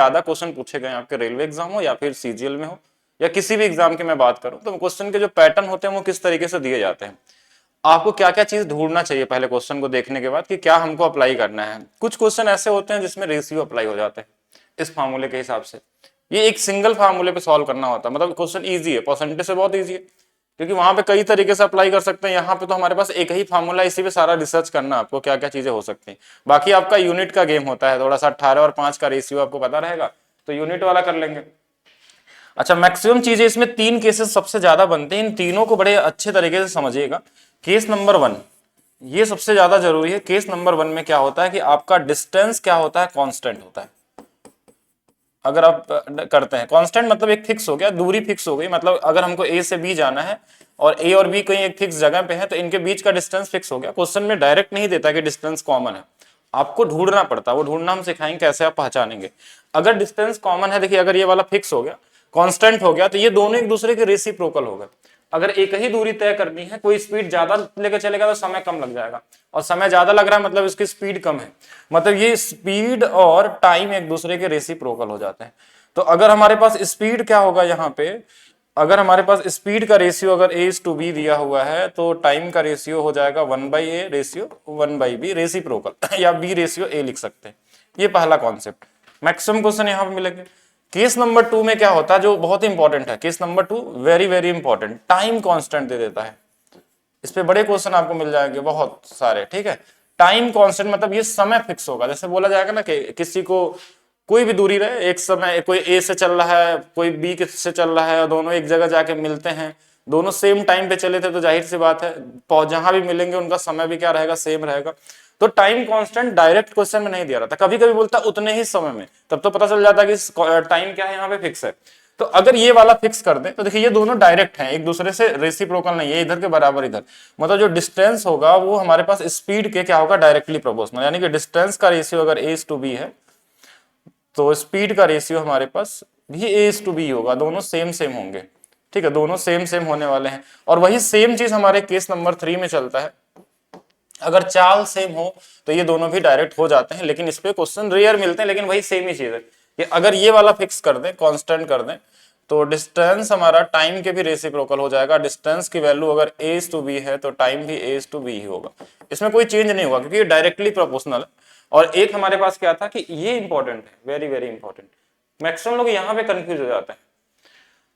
ज्यादा क्वेश्चन पूछे गए आपके रेलवे एग्जाम हो या फिर सीजीएल में हो या किसी भी एग्जाम की मैं बात करूं, तो क्वेश्चन के जो पैटर्न होते हैं वो किस तरीके से दिए जाते हैं, आपको क्या क्या चीज ढूंढना चाहिए पहले क्वेश्चन को देखने के बाद कि क्या हमको अप्लाई करना है। कुछ क्वेश्चन ऐसे होते हैं जिसमें रेशियो अप्लाई हो जाते हैं इस फार्मूले के हिसाब से, ये एक सिंगल फार्मूले पे सॉल्व करना होता है, मतलब क्वेश्चन इजी है, परसेंटेज से बहुत इजी है क्योंकि वहां पे कई तरीके से अप्लाई कर सकते हैं, यहाँ पे तो हमारे पास एक ही फार्मूला, इसी पे सारा रिसर्च करना आपको क्या क्या चीजें हो सकती हैं। बाकी आपका यूनिट का गेम होता है, थोड़ा सा 18 और 5 का रेशियो आपको पता रहेगा तो यूनिट वाला कर लेंगे। अच्छा, मैक्सिमम चीजें इसमें 3 केसेस सबसे ज्यादा बनते हैं, इन तीनों को बड़े अच्छे तरीके से समझिएगा। केस नंबर 1 ये सबसे ज्यादा जरूरी है। केस नंबर 1 में क्या होता है कि आपका डिस्टेंस क्या होता है, कांस्टेंट होता है। अगर आप करते हैं कांस्टेंट मतलब एक फिक्स हो गया, दूरी फिक्स हो गई, मतलब अगर हमको ए से बी जाना है और ए और बी कहीं एक फिक्स जगह पे है तो इनके बीच का डिस्टेंस फिक्स हो गया। क्वेश्चन में डायरेक्ट नहीं देता कि डिस्टेंस कॉमन है, आपको ढूंढना पड़ता है, वो ढूंढना हम सिखाएंगे कैसे आप पहचानेंगे। अगर डिस्टेंस कॉमन है, देखिए अगर ये वाला फिक्स हो गया, कांस्टेंट हो गया, तो ये दोनों एक दूसरे के रेसिप्रोकल हो गए। अगर एक ही दूरी तय करनी है, कोई स्पीड ज्यादा लेकर चलेगा तो समय कम लग जाएगा, और समय ज्यादा लग रहा है मतलब इसकी स्पीड कम है, मतलब ये स्पीड और टाइम एक दूसरे के रेसिप्रोकल हो जाते हैं। तो अगर हमारे पास स्पीड क्या होगा यहाँ पे, अगर हमारे पास स्पीड का रेशियो अगर a/b दिया हुआ है तो टाइम का रेशियो हो जाएगा 1/a रेशियो 1/b रेसिप्रोकल या b रेशियो a लिख सकते हैं। ये पहला कॉन्सेप्ट, मैक्सिमम क्वेश्चन यहाँ पे मिलेंगे। केस नंबर 2 में क्या होता है जो बहुत इंपॉर्टेंट है, case number 2 very very important, time constant दे देता है। इस पे बड़े क्वेश्चन आपको मिल जाएंगे बहुत सारे, ठीक है। टाइम कांस्टेंट मतलब ये समय फिक्स होगा, जैसे बोला जाएगा ना कि किसी को कोई भी दूरी रहे, एक समय कोई ए से चल रहा है कोई बी से चल रहा है और दोनों एक जगह जाके मिलते हैं, दोनों सेम टाइम पे चले थे तो जाहिर सी बात है जहां भी मिलेंगे उनका समय भी क्या रहेगा, सेम रहेगा। तो टाइम कांस्टेंट डायरेक्ट क्वेश्चन में नहीं दिया रहता, कभी कभी बोलता उतने ही समय में, तब तो पता चल जाता है कि टाइम क्या है यहाँ पे फिक्स है। तो अगर ये वाला फिक्स कर दें तो देखिए ये दोनों डायरेक्ट हैं, एक दूसरे से रेसिप्रोकल नहीं है, इधर के बराबर इधर, मतलब जो डिस्टेंस होगा वो हमारे पास स्पीड के क्या होगा, डायरेक्टली प्रोपोर्शनल, यानी कि डिस्टेंस का रेशियो अगर a/b है तो स्पीड का रेशियो हमारे पास भी a/b होगा, दोनों सेम सेम होंगे, ठीक है, दोनों सेम सेम होने वाले हैं। और वही सेम चीज हमारे केस नंबर 3 में चलता है, अगर चाल सेम हो तो ये दोनों भी डायरेक्ट हो जाते हैं, लेकिन इस पे क्वेश्चन रेयर मिलते हैं, लेकिन वही सेम ही चीज है कि अगर ये वाला फिक्स कर दें, कांस्टेंट कर दें, तो डिस्टेंस हमारा टाइम के भी रेसिप्रोकल हो जाएगा। डिस्टेंस की वैल्यू अगर a/b है तो टाइम भी a/b ही होगा, इसमें कोई चेंज नहीं होगा क्योंकि ये डायरेक्टली प्रोपोर्शनल है। और एक हमारे पास क्या था कि ये इंपॉर्टेंट है, वेरी वेरी इंपॉर्टेंट, मैक्सिमम लोग यहाँ पे कंफ्यूज हो जाते हैं।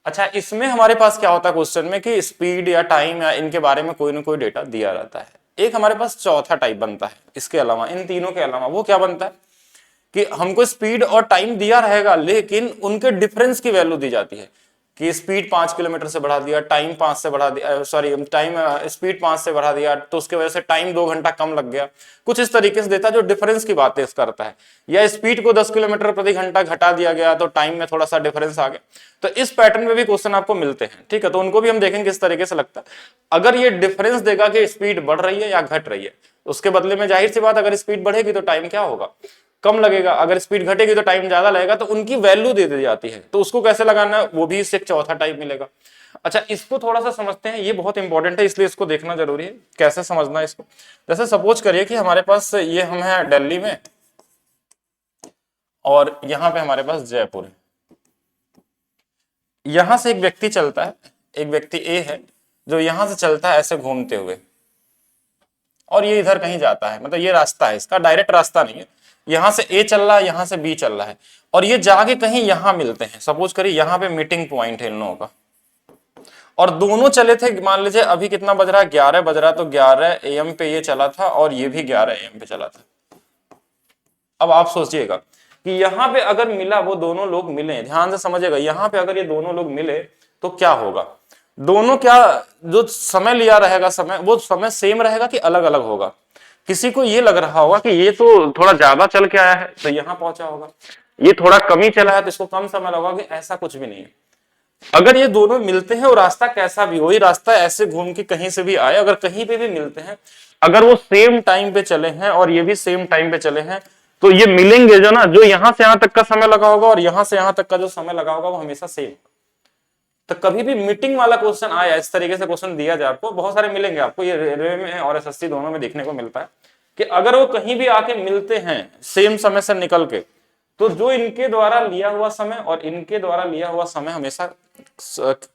अच्छा, इसमें हमारे पास क्या होता है क्वेश्चन में कि स्पीड या टाइम या इनके बारे में कोई ना कोई डेटा दिया रहता है। एक हमारे पास चौथा टाइप बनता है इसके अलावा, इन तीनों के अलावा, वो क्या बनता है कि हमको स्पीड और टाइम दिया रहेगा लेकिन उनके डिफरेंस की वैल्यू दी जाती है कि स्पीड 5 किलोमीटर से बढ़ा दिया, टाइम 5 से बढ़ा दिया, सॉरी टाइम स्पीड 5 से बढ़ा दिया तो उसके वजह से टाइम 2 घंटा कम लग गया, कुछ इस तरीके से देता है जो डिफरेंस की बातें करता है। या स्पीड को 10 किलोमीटर प्रति घंटा घटा दिया गया तो टाइम में थोड़ा सा डिफरेंस आ गया। तो इस पैटर्न में भी क्वेश्चन आपको मिलते हैं, ठीक है, तो उनको भी हम देखेंगे किस तरीके से लगता है। अगर ये डिफरेंस देगा कि स्पीड बढ़ रही है या घट रही है, उसके बदले में जाहिर सी बात अगर स्पीड बढ़ेगी तो टाइम क्या होगा, कम लगेगा, अगर स्पीड घटेगी तो टाइम ज्यादा लगेगा, तो उनकी वैल्यू दे दी जाती है। तो उसको कैसे लगाना है वो भी इससे एक चौथा टाइप मिलेगा। अच्छा, इसको थोड़ा सा समझते हैं, ये बहुत इंपॉर्टेंट है इसलिए इसको देखना जरूरी है, कैसे समझना है इसको। जैसे सपोज करिए कि हमारे पास ये हम हैं दिल्ली में और यहाँ पे हमारे पास जयपुर है, यहां से एक व्यक्ति चलता है, एक व्यक्ति ए है जो यहां से चलता है ऐसे घूमते हुए और ये इधर कहीं जाता है, मतलब ये रास्ता है इसका, डायरेक्ट रास्ता नहीं है, यहां से ए चल रहा है यहां से बी चल रहा है और ये जाके कहीं यहां मिलते हैं। सपोज करिए यहां पे मीटिंग पॉइंट है इन लोगों का और दोनों चले थे, मान लीजिए अभी कितना बज रहा है, 11 बज रहा, तो 11 AM पे ये चला था और ये भी 11 AM पे चला था। अब आप सोचिएगा कि यहां पे अगर मिला, वो दोनों लोग मिले, ध्यान से समझिएगा, यहां पे अगर ये दोनों लोग मिले तो क्या होगा, दोनों क्या जो समय लिया रहेगा, समय वो समय सेम रहेगा कि अलग अलग होगा। किसी को ये लग रहा होगा कि ये तो थोड़ा ज्यादा चल के आया है तो यहां पहुंचा होगा, ये थोड़ा कम ही चला है तो इसको कम समय लगा, कि ऐसा कुछ भी नहीं है। अगर ये दोनों मिलते हैं और रास्ता कैसा भी हो, ये रास्ता ऐसे घूम के कहीं से भी आए, अगर कहीं पे भी मिलते हैं, अगर वो सेम टाइम पे चले हैं और ये भी सेम टाइम पे चले हैं तो ये मिलेंगे, जो ना जो यहां से यहां तक का समय लगा होगा और यहां से यहां तक का जो समय लगा होगा वो हमेशा सेम। तो कभी भी मीटिंग वाला क्वेश्चन आया, इस तरीके से क्वेश्चन दिया जाए, आपको बहुत सारे मिलेंगे, आपको ये रेलवे में और SSC दोनों में देखने को मिलता है कि अगर वो कहीं भी आके मिलते हैं सेम समय से निकल के तो जो इनके द्वारा लिया हुआ समय और इनके द्वारा लिया हुआ समय हमेशा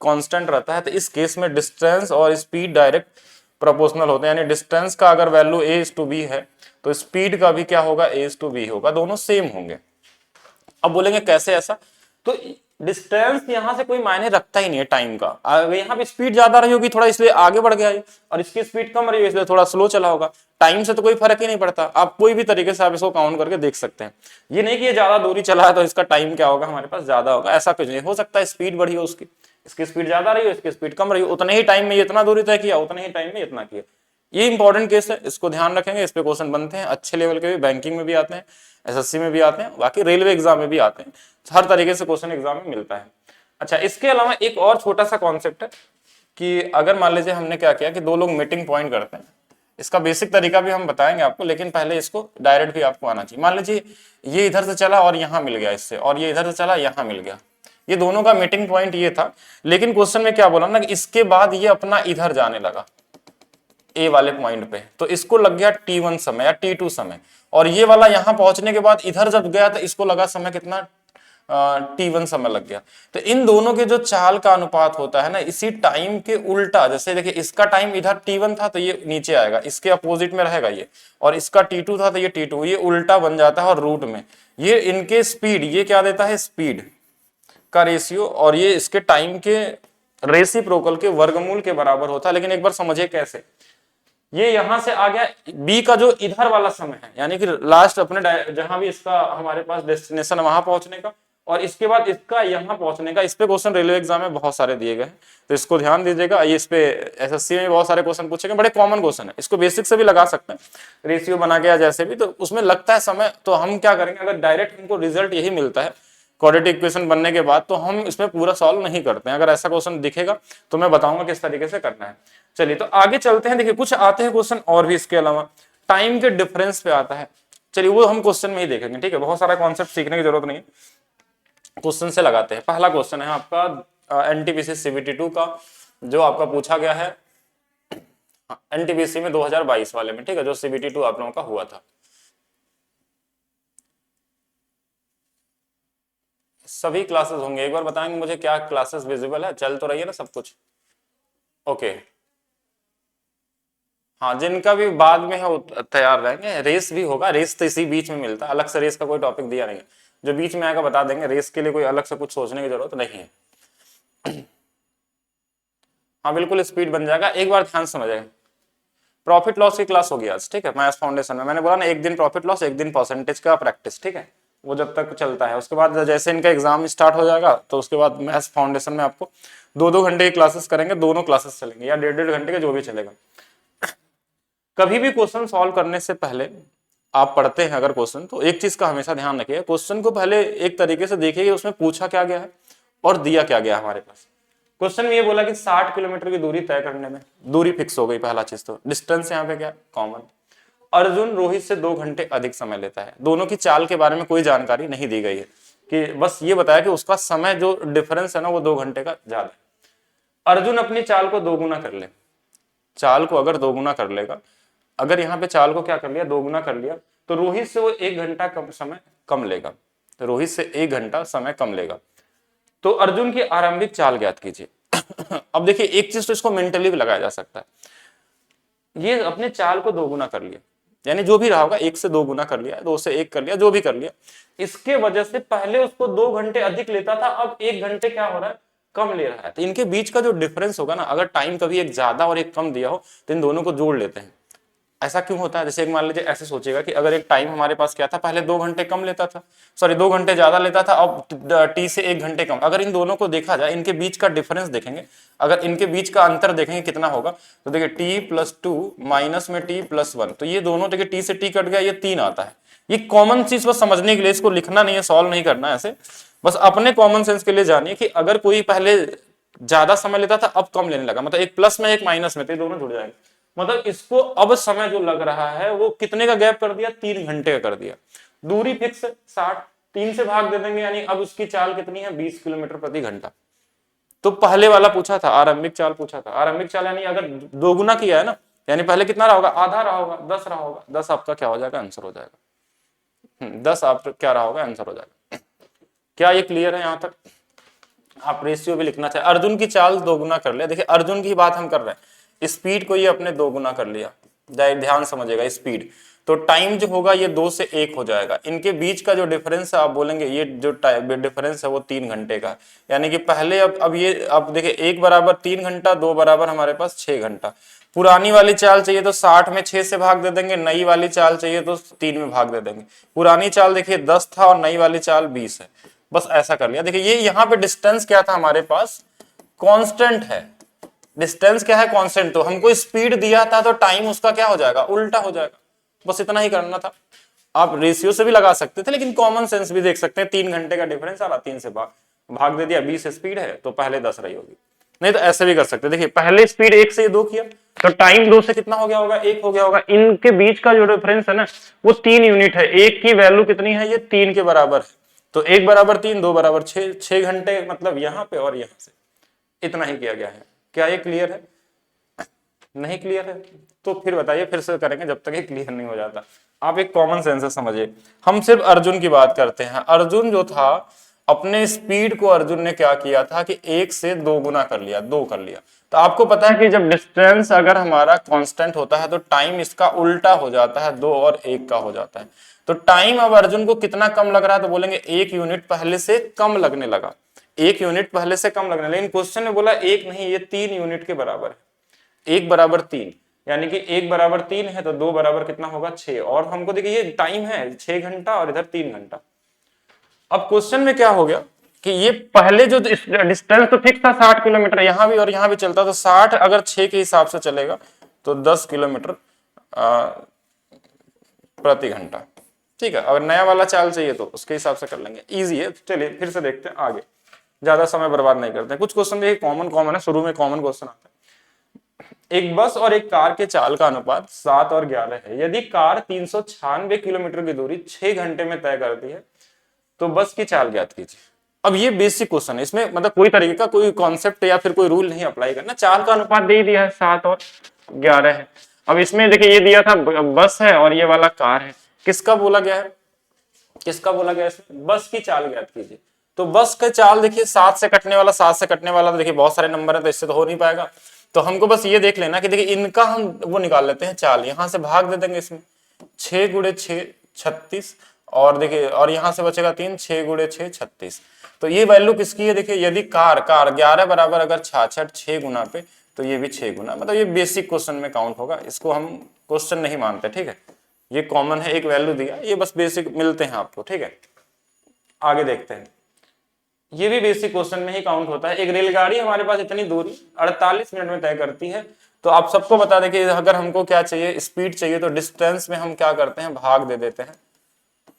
कांस्टेंट रहता है, तो इस केस में डिस्टेंस और स्पीड डायरेक्ट प्रोपोर्शनल होते हैं, यानी डिस्टेंस का अगर वैल्यू a/b है तो स्पीड का भी क्या होगा, a/b होगा, दोनों सेम होंगे। अब बोलेंगे कैसे ऐसा, तो डिस्टेंस यहां से कोई मायने रखता ही नहीं है टाइम का। यहाँ पे स्पीड ज्यादा रही होगी थोड़ा, इसलिए आगे बढ़ गया है, और इसकी स्पीड कम रही है इसलिए थोड़ा स्लो चला होगा। टाइम से तो कोई फर्क ही नहीं पड़ता, आप कोई भी तरीके से आप इसको काउंट करके देख सकते हैं। ये नहीं कि ये ज्यादा दूरी चला है तो इसका टाइम क्या होगा हमारे पास ज्यादा होगा, ऐसा कुछ नहीं हो सकता। स्पीड बढ़ी हो उसकी, इसकी स्पीड ज्यादा रही हो, इसकी स्पीड कम रही हो, उतने ही टाइम में ये इतना दूरी तय किया, उतने ही टाइम में इतना किया। ये इंपॉर्टेंट केस है, इसको ध्यान रखेंगे, इस पे क्वेश्चन बनते हैं अच्छे लेवल के भी, बैंकिंग में भी आते हैं, एसएससी में भी आते हैं, बाकी रेलवे एग्जाम में भी आते हैं, हर तरीके से क्वेश्चन एग्जाम में मिलता है। अच्छा, इसके अलावा एक और छोटा सा कॉन्सेप्ट है कि अगर मान लीजिए हमने क्या किया कि दो लोग मीटिंग पॉइंट करते हैं, इसका बेसिक तरीका भी हम बताएंगे आपको, लेकिन पहले इसको डायरेक्ट भी आपको आना चाहिए। मान लीजिए ये इधर से चला और यहां मिल गया इससे, और ये इधर से चला यहां मिल गया, ये दोनों का मीटिंग पॉइंट ये था, लेकिन क्वेश्चन में क्या बोला ना कि इसके बाद ये अपना इधर जाने लगा ए वाले पॉइंट पे, तो इसको लग गया t1 समय या t2 समय, और ये वाला यहां पहुंचने के बाद इधर जब गया तो इसको लगा समय कितना, t1 समय लग गया। तो इन दोनों के जो चाल का अनुपात होता है ना, इसी टाइम के उल्टा, जैसे देखिए इसका टाइम इधर t1 था तो ये नीचे आएगा, इसके अपोजिट में रहेगा ये, और इसका t2 था तो ये t2, ये उल्टा बन जाता है। और रूट में ये इनके स्पीड, ये क्या देता है, स्पीड का रेशियो, और ये इसके टाइम के रेसिप्रोकल के वर्गमूल के बराबर होता है। लेकिन एक बार समझिए कैसे, ये यहां से आ गया बी का जो इधर वाला समय है, यानी कि लास्ट अपने जहां भी इसका हमारे पास डेस्टिनेशन वहां पहुंचने का, और इसके बाद इसका यहां पहुंचने का। इस पे क्वेश्चन रेलवे एग्जाम में बहुत सारे दिए गए हैं, तो इसको ध्यान दीजिएगा। ये इस पे एसएससी में बहुत सारे क्वेश्चन पूछे गए, बड़े कॉमन क्वेश्चन है, इसको बेसिक से भी लगा सकते हैं, रेशियो बना के या जैसे भी, तो उसमें लगता है समय। तो हम क्या करेंगे, अगर डायरेक्ट हमको रिजल्ट यही मिलता है क्वाड्रेटिक इक्वेशन बनने के बाद, तो हम इसमें पूरा सॉल्व नहीं करते हैं। अगर ऐसा क्वेश्चन दिखेगा तो मैं बताऊंगा किस तरीके से करना है। चलिए तो आगे चलते हैं। देखिए कुछ आते हैं क्वेश्चन और भी इसके अलावा, टाइम के डिफरेंस पे आता है, चलिए वो हम क्वेश्चन में ही देखेंगे, ठीक है, बहुत सारा कॉन्सेप्ट सीखने की जरूरत नहीं है, क्वेश्चन से लगाते हैं। पहला क्वेश्चन है आपका एनटीपीसी सीबीटी 2 का, जो आपका पूछा गया है एनटीपीसी में 2022 वाले में, ठीक है, जो सीबीटी 2 आप लोगों का हुआ था। सभी क्लासेस होंगे, एक बार बताएंगे मुझे क्या क्लासेस विजिबल है, चल तो रही है ना सब कुछ, ओके। हाँ, जिनका भी बाद में है वो तैयार रहेंगे। रेस भी होगा, रेस तो इसी बीच में मिलता है, अलग से रेस का कोई टॉपिक दिया नहीं है, जो बीच में आएगा बता देंगे, रेस के लिए कोई अलग से कुछ सोचने की जरूरत नहीं है। हाँ बिल्कुल, स्पीड बन जाएगा। एक बार ध्यान समझेगा, प्रॉफिट लॉस की क्लास होगी आज, ठीक है, मैथ्स फाउंडेशन में। मैंने बोला ना, एक दिन प्रॉफिट लॉस, एक दिन परसेंटेज का प्रैक्टिस, ठीक है, वो जब तक चलता है। उसके बाद जैसे इनका एग्जाम स्टार्ट हो जाएगा तो उसके बाद मैथ्स फाउंडेशन में आपको 2-2 घंटे की क्लासेस करेंगे, दोनों क्लासेस चलेंगे, या 1.5-1.5 घंटे के, जो भी चलेगा। कभी भी क्वेश्चन सॉल्व करने से पहले आप पढ़ते हैं अगर क्वेश्चन, तो एक चीज का हमेशा ध्यान रखिए, क्वेश्चन को पहले एक तरीके से देखिए कि उसमें पूछा क्या गया है और दिया क्या गया हमारे पास। क्वेश्चन में ये बोला कि 60 किलोमीटर की दूरी तय करने में, दूरी फिक्स हो गई पहला चीज, तो डिस्टेंस यहाँ पे क्या कॉमन। अर्जुन रोहित से 2 घंटे अधिक समय लेता है, दोनों की चाल के बारे में कोई जानकारी नहीं दी गई है, कि बस ये बताया कि उसका समय जो डिफरेंस है ना वो 2 घंटे का ज्यादा है। अर्जुन अपनी चाल को 2 गुना कर ले, चाल को अगर 2 गुना कर लेगा, अगर यहाँ पे चाल को क्या कर लिया, 2 गुना कर लिया, तो रोहित से वो 1 घंटा कम समय कम लेगा, तो रोहित से 1 घंटा समय कम लेगा। तो अर्जुन की आरंभिक चाल ज्ञात कीजिए। अब देखिए एक चीज तो इसको मेंटली भी लगाया जा सकता है, ये अपने चाल को 2 गुना कर लिया, यानी जो भी रहा होगा 1 से 2 गुना कर लिया, 2 से 1 कर लिया, जो भी कर लिया, इसके वजह से पहले उसको 2 घंटे अधिक लेता था, अब 1 घंटे क्या हो रहा है, कम ले रहा है। तो इनके बीच का जो डिफरेंस होगा ना, अगर टाइम कभी एक ज्यादा और एक कम दिया हो तो इन दोनों को जोड़ लेते हैं। ऐसा क्यों होता है, जैसे एक मान लीजिए ऐसे सोचेगा कि अगर एक टाइम हमारे पास क्या था, पहले 2 घंटे कम लेता था, सॉरी 2 घंटे ज्यादा लेता था, अब टी से 1 घंटे कम। अगर इन दोनों को देखा जाए, इनके बीच का डिफरेंस देखेंगे, अगर इनके बीच का अंतर देखेंगे कितना होगा, तो देखिए t+2 माइनस में t+1, तो ये दोनों देखिए t से t कट गया, ये 3 आता है। ये कॉमन चीज बस समझने के लिए, इसको लिखना नहीं है, सॉल्व नहीं करना है ऐसे, बस अपने कॉमन सेंस के लिए जानिए कि अगर कोई पहले ज्यादा समय लेता था अब कम लेने लगा, मतलब एक प्लस में एक माइनस में, तो ये दोनों जुड़ जाएंगे, मतलब इसको अब समय जो लग रहा है वो कितने का गैप कर दिया, 3 घंटे का कर दिया। दूरी फिक्स 60, 3 से भाग दे देंगे, यानी अब उसकी चाल कितनी है, 20 किलोमीटर प्रति घंटा। तो पहले वाला पूछा था, आरंभिक चाल पूछा था, आरंभिक चाल यानी अगर 2 गुना किया है ना, यानी पहले कितना रहा होगा, आधा रहा होगा, 10 रहा होगा, 10 आपका क्या हो जाएगा, आंसर हो जाएगा। 10 आप क्या रहा होगा, आंसर हो जाएगा। क्या ये क्लियर है? यहां तक आप रेशियो भी लिखना चाहिए। अर्जुन की चाल दोगुना कर लिया, देखिए अर्जुन की बात हम कर रहे हैं, स्पीड को ये अपने दोगुना कर लिया, ध्यान समझिएगा स्पीड, तो टाइम जो होगा ये 2 से 1 हो जाएगा। इनके बीच का जो डिफरेंस है आप बोलेंगे ये जो डिफरेंस है वो 3 घंटे का, यानी कि पहले अब ये अब देखिए 1 बराबर 3 घंटा, 2 बराबर हमारे पास 6 घंटा। पुरानी वाली चाल चाहिए तो 60 में 6 से भाग दे देंगे, नई वाली चाल चाहिए तो 3 में भाग दे देंगे। पुरानी चाल देखिए 10 था और नई वाली चाल 20 है, बस ऐसा कर लिया। देखिए ये यहाँ पे डिस्टेंस क्या था हमारे पास, कांस्टेंट है। डिस्टेंस क्या है, कांस्टेंट, तो हमको स्पीड दिया था तो टाइम उसका क्या हो जाएगा, उल्टा हो जाएगा। बस इतना ही करना था। आप रेशियो से भी लगा सकते थे, लेकिन कॉमन सेंस भी देख सकते हैं। 3 घंटे का डिफरेंस आ रहा, 3 से भाग दे दिया, 20 स्पीड है तो पहले 10 रही होगी। नहीं तो ऐसे भी कर सकते, देखिए पहले स्पीड 1 से 2 किया तो टाइम 2 से कितना हो गया होगा, 1 हो गया होगा। इनके बीच का जो डिफरेंस है ना वो 3 यूनिट है। एक की वैल्यू कितनी है, ये 3 के बराबर है, तो 1 बराबर 3, 2 बराबर 6, 6 घंटे मतलब यहाँ पे और यहाँ से इतना ही किया गया है। क्या ये क्लियर है? नहीं क्लियर है तो फिर बताइए, फिर से करेंगे जब तक ये क्लियर नहीं हो जाता। आप एक कॉमन सेंस से समझिए, हम सिर्फ अर्जुन की बात करते हैं। अर्जुन जो था अपने स्पीड को अर्जुन ने क्या किया था कि 1 से 2 गुना कर लिया, 2 कर लिया। तो आपको पता है कि जब डिस्टेंस अगर हमारा कांस्टेंट होता है तो टाइम इसका उल्टा हो जाता है, 2 और 1 का हो जाता है। तो टाइम अब अर्जुन को कितना कम लग रहा है, तो बोलेंगे 1 यूनिट पहले से कम लगने लगा, 1 यूनिट पहले से कम लगने, लेकिन क्वेश्चन ने बोला 1 नहीं, ये 3 यूनिट के बराबर है। 1 बराबर 3, यानी कि 1 बराबर 3 है तो 2 बराबर कितना होगा, 6। और हमको देखिए ये टाइम है 6 घंटा और इधर 3 घंटा। अब क्वेश्चन में क्या हो गया कि ये पहले जो डिस्टेंस तो फिक्स था 60 किलोमीटर, यहां भी और यहां भी चलता, तो 60 अगर 6 के हिसाब से चलेगा तो 10 किलोमीटर प्रति घंटा। ठीक है, अगर नया वाला चाल चाहिए तो उसके हिसाब से कर लेंगे, इजी है। चलिए फिर से देखते हैं आगे, ज्यादा समय बर्बाद नहीं करते हैं। कुछ क्वेश्चन देखिए कॉमन है, शुरू में कॉमन क्वेश्चन आता है। एक बस और एक कार के चाल का अनुपात 7 और 11 है। यदि कार 396 किलोमीटर की दूरी 6 घंटे में तय करती है तो बस की चाल ज्ञात कीजिए। अब ये बेसिक क्वेश्चन है, इसमें मतलब कोई तरीके का कोई कॉन्सेप्ट या फिर कोई रूल नहीं अप्लाई करना। चाल का अनुपात दे दिया है 7 और 11 है। अब इसमें देखिए ये दिया था बस है और ये वाला कार है, किसका बोला गया है, किसका बोला गया है, बस की चाल ज्ञात कीजिए। तो बस का चाल देखिए 7 से कटने वाला, 7 से कटने वाला, तो देखिए बहुत सारे नंबर है तो इससे तो हो नहीं पाएगा। तो हमको बस ये देख लेना कि देखिए इनका हम वो निकाल लेते हैं चाल, यहां से भाग दे देंगे इसमें, 6 गुणे 6 36, और देखिए और यहां से बचेगा 3, 6 गुणे 6 36। तो ये वैल्यू किसकी है, देखिए यदि कार 11 बराबर अगर 66 6 गुना पे, तो ये भी 6 गुना, मतलब ये बेसिक क्वेश्चन में काउंट होगा, इसको हम क्वेश्चन नहीं मानते। ठीक है, ये कॉमन है, एक वैल्यू दिया, ये बस बेसिक मिलते हैं आपको। ठीक है, आगे देखते हैं, ये भी बेसिक क्वेश्चन में ही काउंट होता है। एक रेलगाड़ी हमारे पास इतनी दूरी 48 मिनट में तय करती है। तो आप सबको बता दें कि अगर हमको क्या चाहिए, स्पीड चाहिए, तो डिस्टेंस में हम क्या करते हैं, भाग दे देते हैं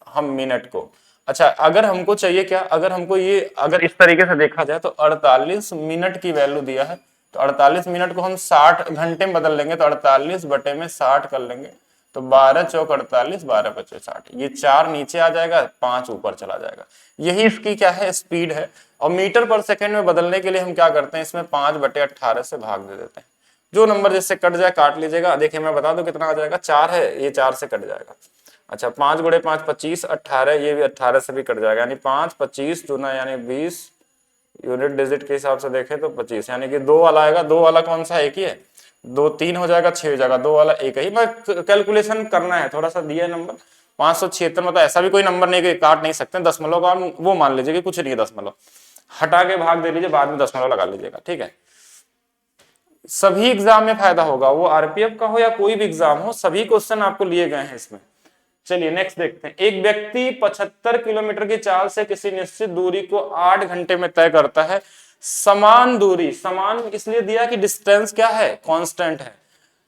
हम मिनट को। अच्छा, अगर हमको चाहिए क्या, अगर हमको ये अगर इस तरीके से देखा जाए तो 48 मिनट की वैल्यू दिया है, तो 48 मिनट को हम 60 घंटे में बदल लेंगे, तो 48 बटे में 60 कर लेंगे, तो 12 चौक 48, 12 पचे 60, ये 4 नीचे आ जाएगा, 5 ऊपर चला जाएगा। यही इसकी क्या है, स्पीड है। और मीटर पर सेकंड में बदलने के लिए हम क्या करते हैं, इसमें 5 बटे 18 से भाग दे देते हैं। जो नंबर जिससे कट जाए काट लीजिएगा। देखिए मैं बता दूं कितना आ जाएगा, 4 है, ये 4 से कट जाएगा। अच्छा, 5 गुणे 5 25, 18, ये भी 18 से भी कट जाएगा, यानी 5 25 दूना यानी 20, यूनिट डिजिट के हिसाब से देखें तो 25, यानी कि 2 वाला आएगा। 2 वाला कौन सा, एक ही है, 2 3 हो जाएगा, 6 हो जाएगा, 2 वाला एक ही। मैं कैलकुलेशन करना है, थोड़ा सा दिया है नंबर 576, मतलब ऐसा भी कोई नंबर नहीं कि काट नहीं सकते, दशमलव का वो मान लीजिए कि कुछ नहीं है, दशमलव हटा के भाग दे लीजिए, बाद में दशमलव लगा लीजिएगा। ठीक है, सभी एग्जाम में फायदा होगा, वो आरपीएफ का हो या कोई भी एग्जाम हो, सभी क्वेश्चन आपको लिए गए हैं इसमें। चलिए नेक्स्ट देखते हैं। एक व्यक्ति 75 किलोमीटर की चाल से किसी निश्चित दूरी को 8 घंटे में तय करता है। समान दूरी, समान इसलिए दिया कि डिस्टेंस क्या है, कांस्टेंट है।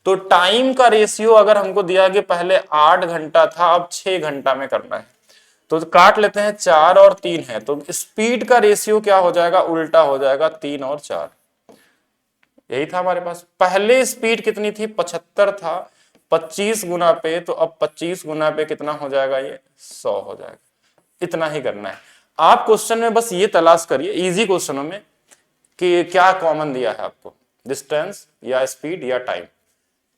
तो टाइम का रेशियो अगर हमको दिया कि पहले 8 घंटा था, अब 6 घंटा में करना है, तो काट लेते हैं, 4 और 3 है, तो स्पीड का रेशियो क्या हो जाएगा, उल्टा हो जाएगा, 3 और 4। यही था हमारे पास। पहले स्पीड कितनी थी, 75 था, 25 गुना पे, तो अब 25 गुना पे कितना हो जाएगा, ये 100 हो जाएगा। इतना ही करना है आप। क्वेश्चन में बस ये तलाश करिए इजी क्वेश्चनों में कि क्या कॉमन दिया है आपको, डिस्टेंस या स्पीड या टाइम।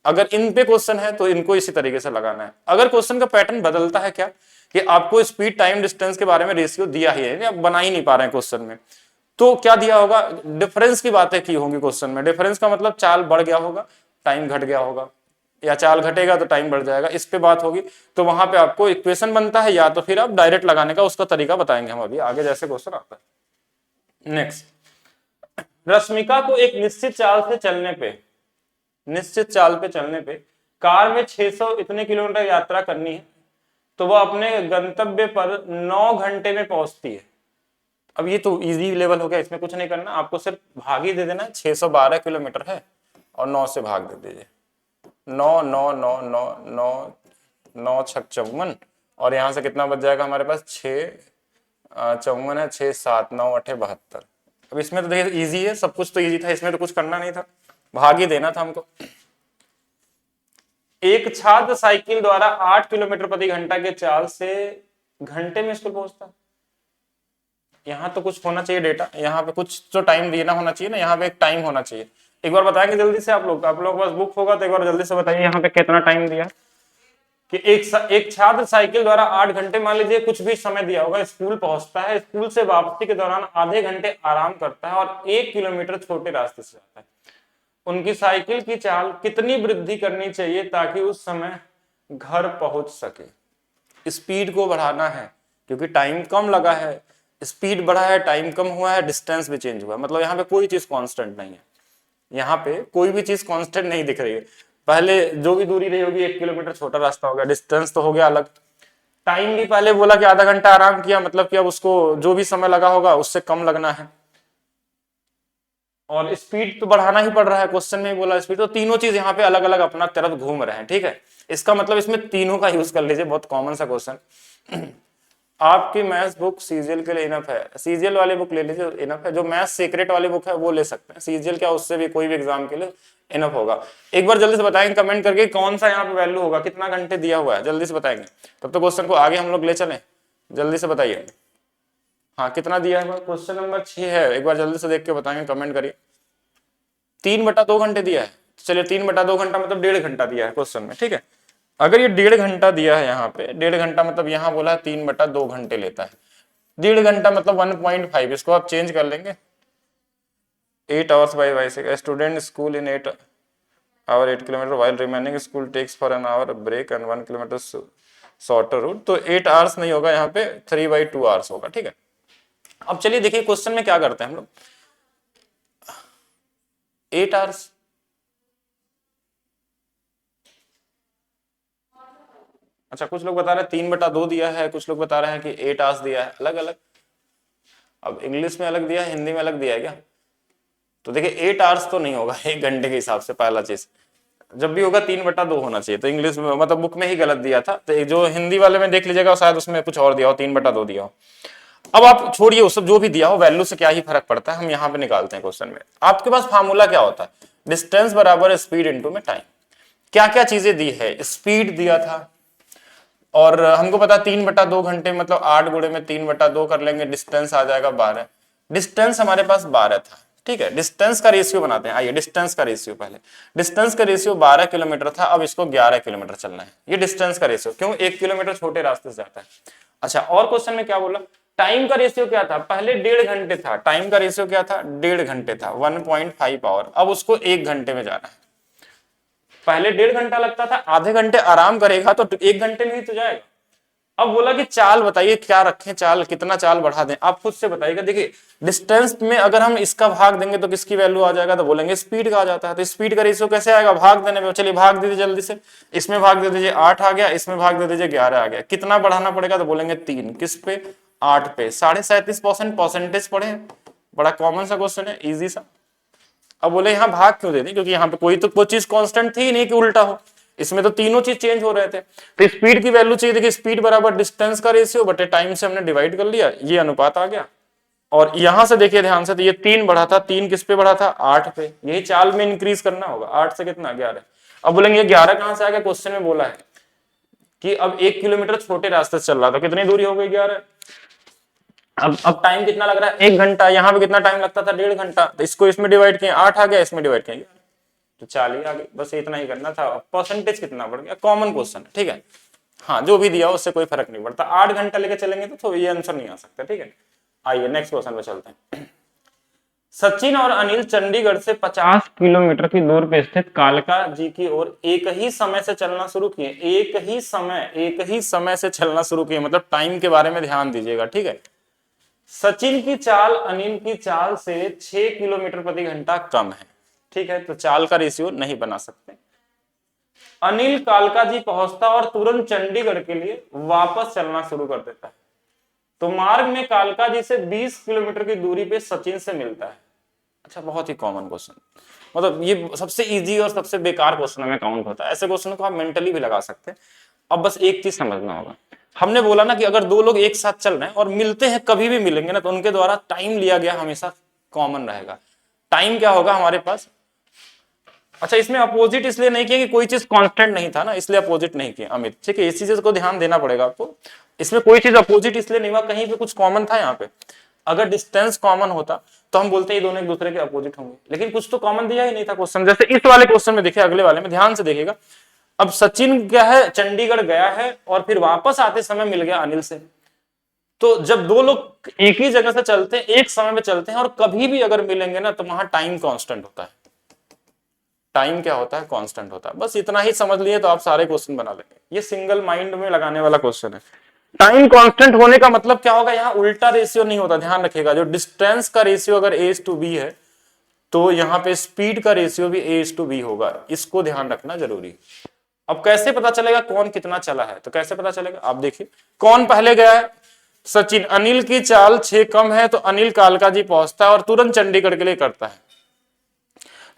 अगर इन पे क्वेश्चन है तो इनको इसी तरीके से लगाना है। अगर क्वेश्चन का पैटर्न बदलता है क्या कि आपको स्पीड टाइम डिस्टेंस के बारे में रेशियो दिया ही है, आप बना ही नहीं पा रहे हैं क्वेश्चन में, तो क्या दिया होगा, डिफरेंस की बातें की होंगी क्वेश्चन में। डिफरेंस का मतलब चाल बढ़ गया होगा, टाइम घट गया होगा, या चाल घटेगा तो टाइम बढ़ जाएगा, इस पे बात होगी। तो वहां पे आपको इक्वेशन बनता है, या तो फिर आप डायरेक्ट लगाने का उसका तरीका बताएंगे हम अभी आगे जैसे क्वेश्चन आता है। नेक्स्ट, रश्मिका को एक निश्चित चाल पे चलने पे कार में 600 इतने किलोमीटर यात्रा करनी है, तो वह अपने गंतव्य पर 9 घंटे में पहुंचती है। अब ये तो इजी लेवल हो गया, इसमें कुछ नहीं करना, आपको सिर्फ भाग ही दे देना। 612 किलोमीटर है और 9 से भाग दे दीजिए, 9 9 9 9 9 9 छक 54, और यहाँ से कितना बच जाएगा हमारे पास, 6 54 है, 6 7 9 8 72। अब इसमें तो देखिए इजी है, सब कुछ तो इजी था, इसमें तो कुछ करना नहीं था, भाग ही देना था हमको। एक छात्र साइकिल द्वारा 8 किलोमीटर प्रति घंटा के चाल से घंटे में स्कूल पहुंचता। यहाँ तो कुछ होना चाहिए डेटा, यहाँ पे कुछ तो टाइम देना होना चाहिए ना, यहाँ पे एक टाइम होना चाहिए। एक बार बताएंगे जल्दी से आप लोग के पास बुक होगा तो एक बार जल्दी से बताइए यहाँ पे कितना टाइम दिया कि एक छात्र साइकिल द्वारा 8 घंटे, मान लीजिए कुछ भी समय दिया होगा, स्कूल पहुंचता है, स्कूल से वापसी के दौरान आधे घंटे आराम करता है और 1 किलोमीटर छोटे रास्ते से जाता है। उनकी साइकिल की चाल कितनी वृद्धि करनी चाहिए ताकि उस समय घर पहुंच सके। स्पीड को बढ़ाना है क्योंकि टाइम कम लगा है, स्पीड बढ़ा है, टाइम कम हुआ है, डिस्टेंस भी चेंज हुआ है, मतलब यहाँ पे कोई चीज कांस्टेंट नहीं है, यहाँ पे कोई भी चीज कांस्टेंट नहीं दिख रही है। पहले जो भी दूरी रही होगी 1 किलोमीटर छोटा रास्ता हो गया, डिस्टेंस तो हो गया अलग, टाइम भी पहले बोला कि आधा घंटा आराम किया, मतलब कि अब उसको जो भी समय लगा होगा उससे कम लगना है, और स्पीड तो बढ़ाना ही पड़ रहा है, क्वेश्चन में ही बोला स्पीड, तो तीनों चीज यहाँ पे अलग अलग अपना तरफ घूम रहे हैं। ठीक है, इसका मतलब इसमें तीनों का यूज कर लीजिए, बहुत कॉमन सा क्वेश्चन। आपकी मैथ्स बुक सीजीएल के लिए इनफ है, सीजीएल वाली बुक ले लीजिए, इनफ है। जो मैथ्स सीक्रेट वाली बुक है वो ले सकते हैं, सीजीएल क्या उससे भी कोई भी एग्जाम के लिए इनफ होगा। एक बार जल्दी से बताएंगे कमेंट करके कौन सा यहाँ पे वैल्यू होगा, कितना घंटे दिया हुआ है, जल्दी से बताएंगे, तब तो क्वेश्चन को आगे हम लोग ले चलें। जल्दी से बताइए, हाँ कितना दिया है, क्वेश्चन नंबर 6 है, एक बार जल्दी से देख के बताएंगे, कमेंट करिए। 3/2 घंटे दिया है, चलिए 3/2 घंटा मतलब 1.5 घंटा दिया है क्वेश्चन में। ठीक है, अगर ये 1.5 घंटा दिया है यहाँ पे, 1.5 घंटा मतलब यहाँ बोला है 3/2 घंटे लेता है, 1.5 घंटा मतलब 1.5, इसको आप चेंज कर लेंगे, 8 hours by bicycle, student school in 8 hour 8 kilometre while remaining school takes for an hour break and 1 kilometre shorter route, तो 8 hours नहीं होगा यहाँ पे, 3/2 hours होगा। ठीक है, अब चलिए देखिए क्वेश्चन में क्या करते हैं हम लोग, 8 hours, अच्छा कुछ लोग बता रहे हैं 3/2 दिया है, कुछ लोग बता रहे हैं कि 8 hours दिया है, अलग अलग। अब इंग्लिश में अलग दिया है, हिंदी में अलग दिया है क्या, तो देखिए 8 hours तो नहीं होगा 1 घंटे के हिसाब से, पहला चीज जब भी होगा 3/2 होना चाहिए, तो इंग्लिश में मतलब बुक में ही गलत दिया था, तो जो हिंदी वाले में देख लीजिएगा शायद उसमें कुछ और दिया हो, 3/2 दिया हो। अब आप छोड़िए उस सब, जो भी दिया हो वैल्यू से क्या ही फर्क पड़ता है, हम यहाँ पे निकालते हैं क्वेश्चन में। आपके पास फार्मूला क्या होता है, डिस्टेंस बराबर स्पीड इंटू में टाइम। क्या क्या चीजें दी है, स्पीड दिया था, और हमको पता 3/2 घंटे मतलब 8 गुणे में 3/2 कर लेंगे, डिस्टेंस आ जाएगा 12, डिस्टेंस हमारे पास 12 था। ठीक है, डिस्टेंस का रेशियो बनाते हैं, आइए डिस्टेंस का रेशियो, पहले डिस्टेंस का रेशियो 12 किलोमीटर था, अब इसको 11 किलोमीटर चलना है, ये डिस्टेंस का रेशियो, क्यों 1 किलोमीटर छोटे रास्ते से जाता है। अच्छा, और क्वेश्चन में क्या बोला, टाइम का रेशियो क्या था, पहले 1.5 घंटे था, टाइम का रेशियो क्या था, 1.5 घंटे था, 1.5 आवर, अब उसको 1 घंटे में जाना है। पहले 1.5 घंटा लगता था, आधे घंटे आराम करेगा तो 1 घंटे में ही तो जाएगा। अब बोला कि चाल बताइए क्या रखें, चाल कितना चाल बढ़ा दें, आप खुद से बताइएगा। देखिए डिस्टेंस में अगर हम इसका भाग देंगे तो किसकी वैल्यू आ जाएगा, तो बोलेंगे स्पीड का आ जाता है, तो स्पीड का रेशियो कैसे आएगा, भाग देने में। चलिए भाग दीजिए जल्दी से, इसमें भाग दे दीजिए 8 आ गया, इसमें भाग दे दीजिए 11 आ गया, कितना बढ़ाना पड़ेगा, तो बोलेंगे 3, किस पे 8 पे, 37.5% परसेंटेज पढ़े, बड़ा कॉमन सा क्वेश्चन है, इजी सा। अब बोले यहाँ भाग क्यों दे दी, क्योंकि यहाँ पे कोई चीज कांस्टेंट थी नहीं कि उल्टा हो, इसमें तो तीनों चीज चेंज हो रहे थे, तो स्पीड की वैल्यू चाहिए, देखिए स्पीड बराबर डिस्टेंस का रेशियो बटे टाइम से हमने डिवाइड कर लिया, ये अनुपात आ गया। और यहां से देखिए ध्यान से, तो ये 3 बढ़ा था, 3 किस पे बढ़ा था, 8 पे, यही चाल में इंक्रीज करना होगा, 8 से कितना 11। अब बोलेंगे ये 11 कहां से आ गया, क्वेश्चन में बोला है कि अब 1 किलोमीटर छोटे रास्ते से चल रहा था, कितनी दूरी हो गई 11। अब टाइम कितना लग रहा है, 1 घंटा, यहाँ पे कितना टाइम लगता था, 1.5 घंटा, तो इसको इसमें डिवाइड किए 8 आ गया, इसमें डिवाइड किए, तो 40 आ गई, बस इतना ही करना था। परसेंटेज कितना बढ़ गया, कॉमन क्वेश्चन है, ठीक है। हाँ, जो भी दिया उससे कोई फर्क नहीं पड़ता। 8 घंटा लेके चलेंगे तो ये आंसर नहीं आ सकता, ठीक है। आइए नेक्स्ट क्वेश्चन पे चलते हैं। सचिन और अनिल चंडीगढ़ से 50 किलोमीटर की दूर पे स्थित कालका जी की ओर एक ही समय से चलना शुरू किए। एक ही समय से चलना शुरू किए, मतलब टाइम के बारे में ध्यान दीजिएगा, ठीक है। सचिन की चाल अनिल की चाल से 6 किलोमीटर प्रति घंटा कम है, ठीक है, तो चाल का रेशियो नहीं बना सकते। अनिल कालका जी पहुंचता और तुरंत चंडीगढ़ के लिए वापस चलना शुरू कर देता है। तो मार्ग में कालका जी से 20 किलोमीटर की दूरी पे सचिन से मिलता है। अच्छा, बहुत ही कॉमन क्वेश्चन, मतलब ये सबसे इजी और सबसे बेकार क्वेश्चन में काउंट होता है। ऐसे क्वेश्चन को आप मेंटली भी लगा सकते हैं। अब बस एक चीज समझना होगा, हमने बोला ना कि अगर दो लोग एक साथ चल रहे हैं और मिलते हैं, कभी भी मिलेंगे ना, तो उनके द्वारा टाइम लिया गया हमेशा कॉमन रहेगा। टाइम क्या होगा हमारे पास। अच्छा, इसमें अपोजिट इसलिए नहीं किया कि कोई चीज कांस्टेंट नहीं था ना, इसलिए अपोजिट नहीं किया अमित, ठीक है। इसी चीज को ध्यान देना पड़ेगा आपको। इसमें कोई चीज अपोजिट इसलिए नहीं हुआ, कहीं पे कुछ कॉमन था यहाँ पे। अगर डिस्टेंस कॉमन होता तो हम बोलते हैं ये दोनों एक दूसरे के अपोजिट होंगे, लेकिन कुछ तो कॉमन दिया ही नहीं था क्वेश्चन। जैसे इस वाले क्वेश्चन में देखिए, अगले वाले में ध्यान से देखिएगा। अब सचिन क्या है, चंडीगढ़ गया है और फिर वापस आते समय मिल गया अनिल से। तो जब दो लोग एक ही जगह से चलते हैं, एक समय में चलते हैं, और कभी भी अगर मिलेंगे ना, तो वहां टाइम कांस्टेंट होता है। टाइम क्या होता है, कांस्टेंट होता है। बस इतना ही समझ लिए तो आप सारे क्वेश्चन बना लेंगे। ये सिंगल माइंड में लगाने वाला क्वेश्चन है। टाइम कांस्टेंट होने का मतलब क्या होगा, यहाँ उल्टा रेशियो नहीं होता, ध्यान रखिएगा। जो डिस्टेंस का रेशियो अगर A/B है, तो यहाँ पे स्पीड का रेशियो भी A/B होगा। इसको ध्यान रखना जरूरी। अब कैसे पता चलेगा कौन कितना चला है, तो कैसे पता चलेगा, आप देखिए। कौन पहले गया है, सचिन। अनिल की चाल 6 कम है, तो अनिल कालका जी पहुंचता है और तुरंत चंडीगढ़ के लिए करता है।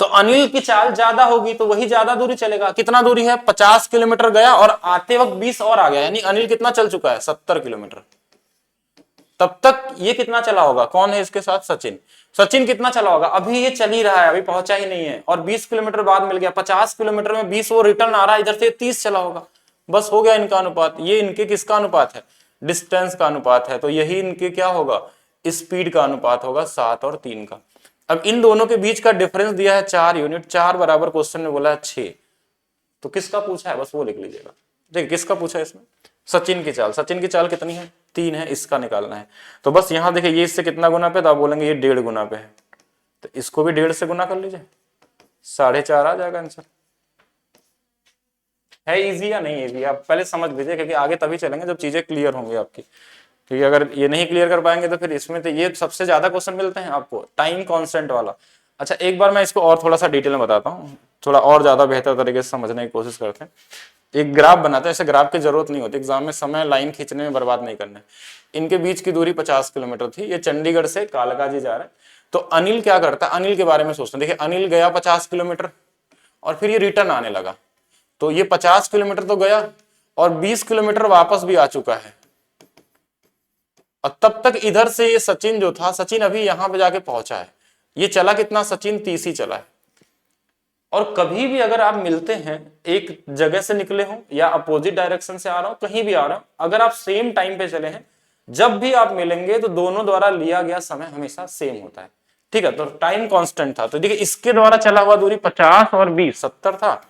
तो अनिल की चाल ज्यादा होगी, तो वही ज्यादा दूरी चलेगा। कितना दूरी है, 50 किलोमीटर गया और आते वक्त 20 और आ गया, यानी अनिल कितना चल चुका है, 70 किलोमीटर। तब तक ये कितना चला होगा, कौन है इसके साथ, सचिन। सचिन कितना चला होगा, अभी ये चल ही रहा है, अभी पहुंचा ही नहीं है, और 20 किलोमीटर बाद मिल गया। 50 किलोमीटर में 20 वो रिटर्न आ रहा है, इधर से 30 चला होगा। बस हो गया इनका अनुपात। ये इनके किसका अनुपात है, डिस्टेंस का अनुपात है। तो यही इनके क्या होगा, स्पीड का अनुपात होगा, 7 और 3 का। अब इन दोनों के बीच का डिफरेंस दिया है 4 यूनिट। 4 बराबर क्वेश्चन में बोला है 6। तो किसका पूछा है, बस वो लिख लीजिएगा। देखिए किसका पूछा है इसमें, सचिन की चाल। सचिन की चाल कितनी है, 3 है, इसका निकालना है। तो बस यहां देखिए, ये इससे कितना गुना पे, तो आप बोलेंगे ये 1.5 गुना पे है, तो इसको भी 1.5 से गुना कर लीजिए, 4.5 आ जाएगा आंसर। है इजी या नहीं इजी, आप पहले समझ लीजिए, क्योंकि आगे तभी चलेंगे जब चीजें क्लियर होंगी आपकी। क्योंकि अगर ये नहीं क्लियर कर पाएंगे तो फिर इसमें तो ये सबसे ज्यादा क्वेश्चन मिलते हैं आपको, टाइम कांस्टेंट वाला। अच्छा, एक बार मैं इसको और थोड़ा सा डिटेल में बताता हूँ, थोड़ा और ज्यादा बेहतर तरीके से समझने की कोशिश करते हैं। एक ग्राफ बनाते हैं, ऐसे ग्राफ की जरूरत नहीं होती एग्जाम में, समय लाइन खींचने में बर्बाद नहीं करना है। इनके बीच की दूरी 50 किलोमीटर थी। ये चंडीगढ़ से कालका जी जा रहे हैं। तो अनिल क्या करता है, अनिल के बारे में सोचते हैं। देखिए अनिल गया 50 किलोमीटर और फिर ये रिटर्न आने लगा। तो ये 50 किलोमीटर तो गया और 20 किलोमीटर वापस भी आ चुका है। और तब तक इधर से ये सचिन जो था, सचिन अभी यहां पे जाके पहुंचा है। ये चला कितना, सचिन 30 ही चला है। और कभी भी अगर आप मिलते हैं, एक जगह से निकले हो या अपोजिट डायरेक्शन से आ रहा हो, कहीं भी आ रहा हो, अगर आप सेम टाइम पे चले हैं, जब भी आप मिलेंगे तो दोनों द्वारा लिया गया समय हमेशा सेम होता है, ठीक है। तो टाइम कांस्टेंट था। तो देखिए इसके द्वारा चला हुआ दूरी 50 और 20 70 था,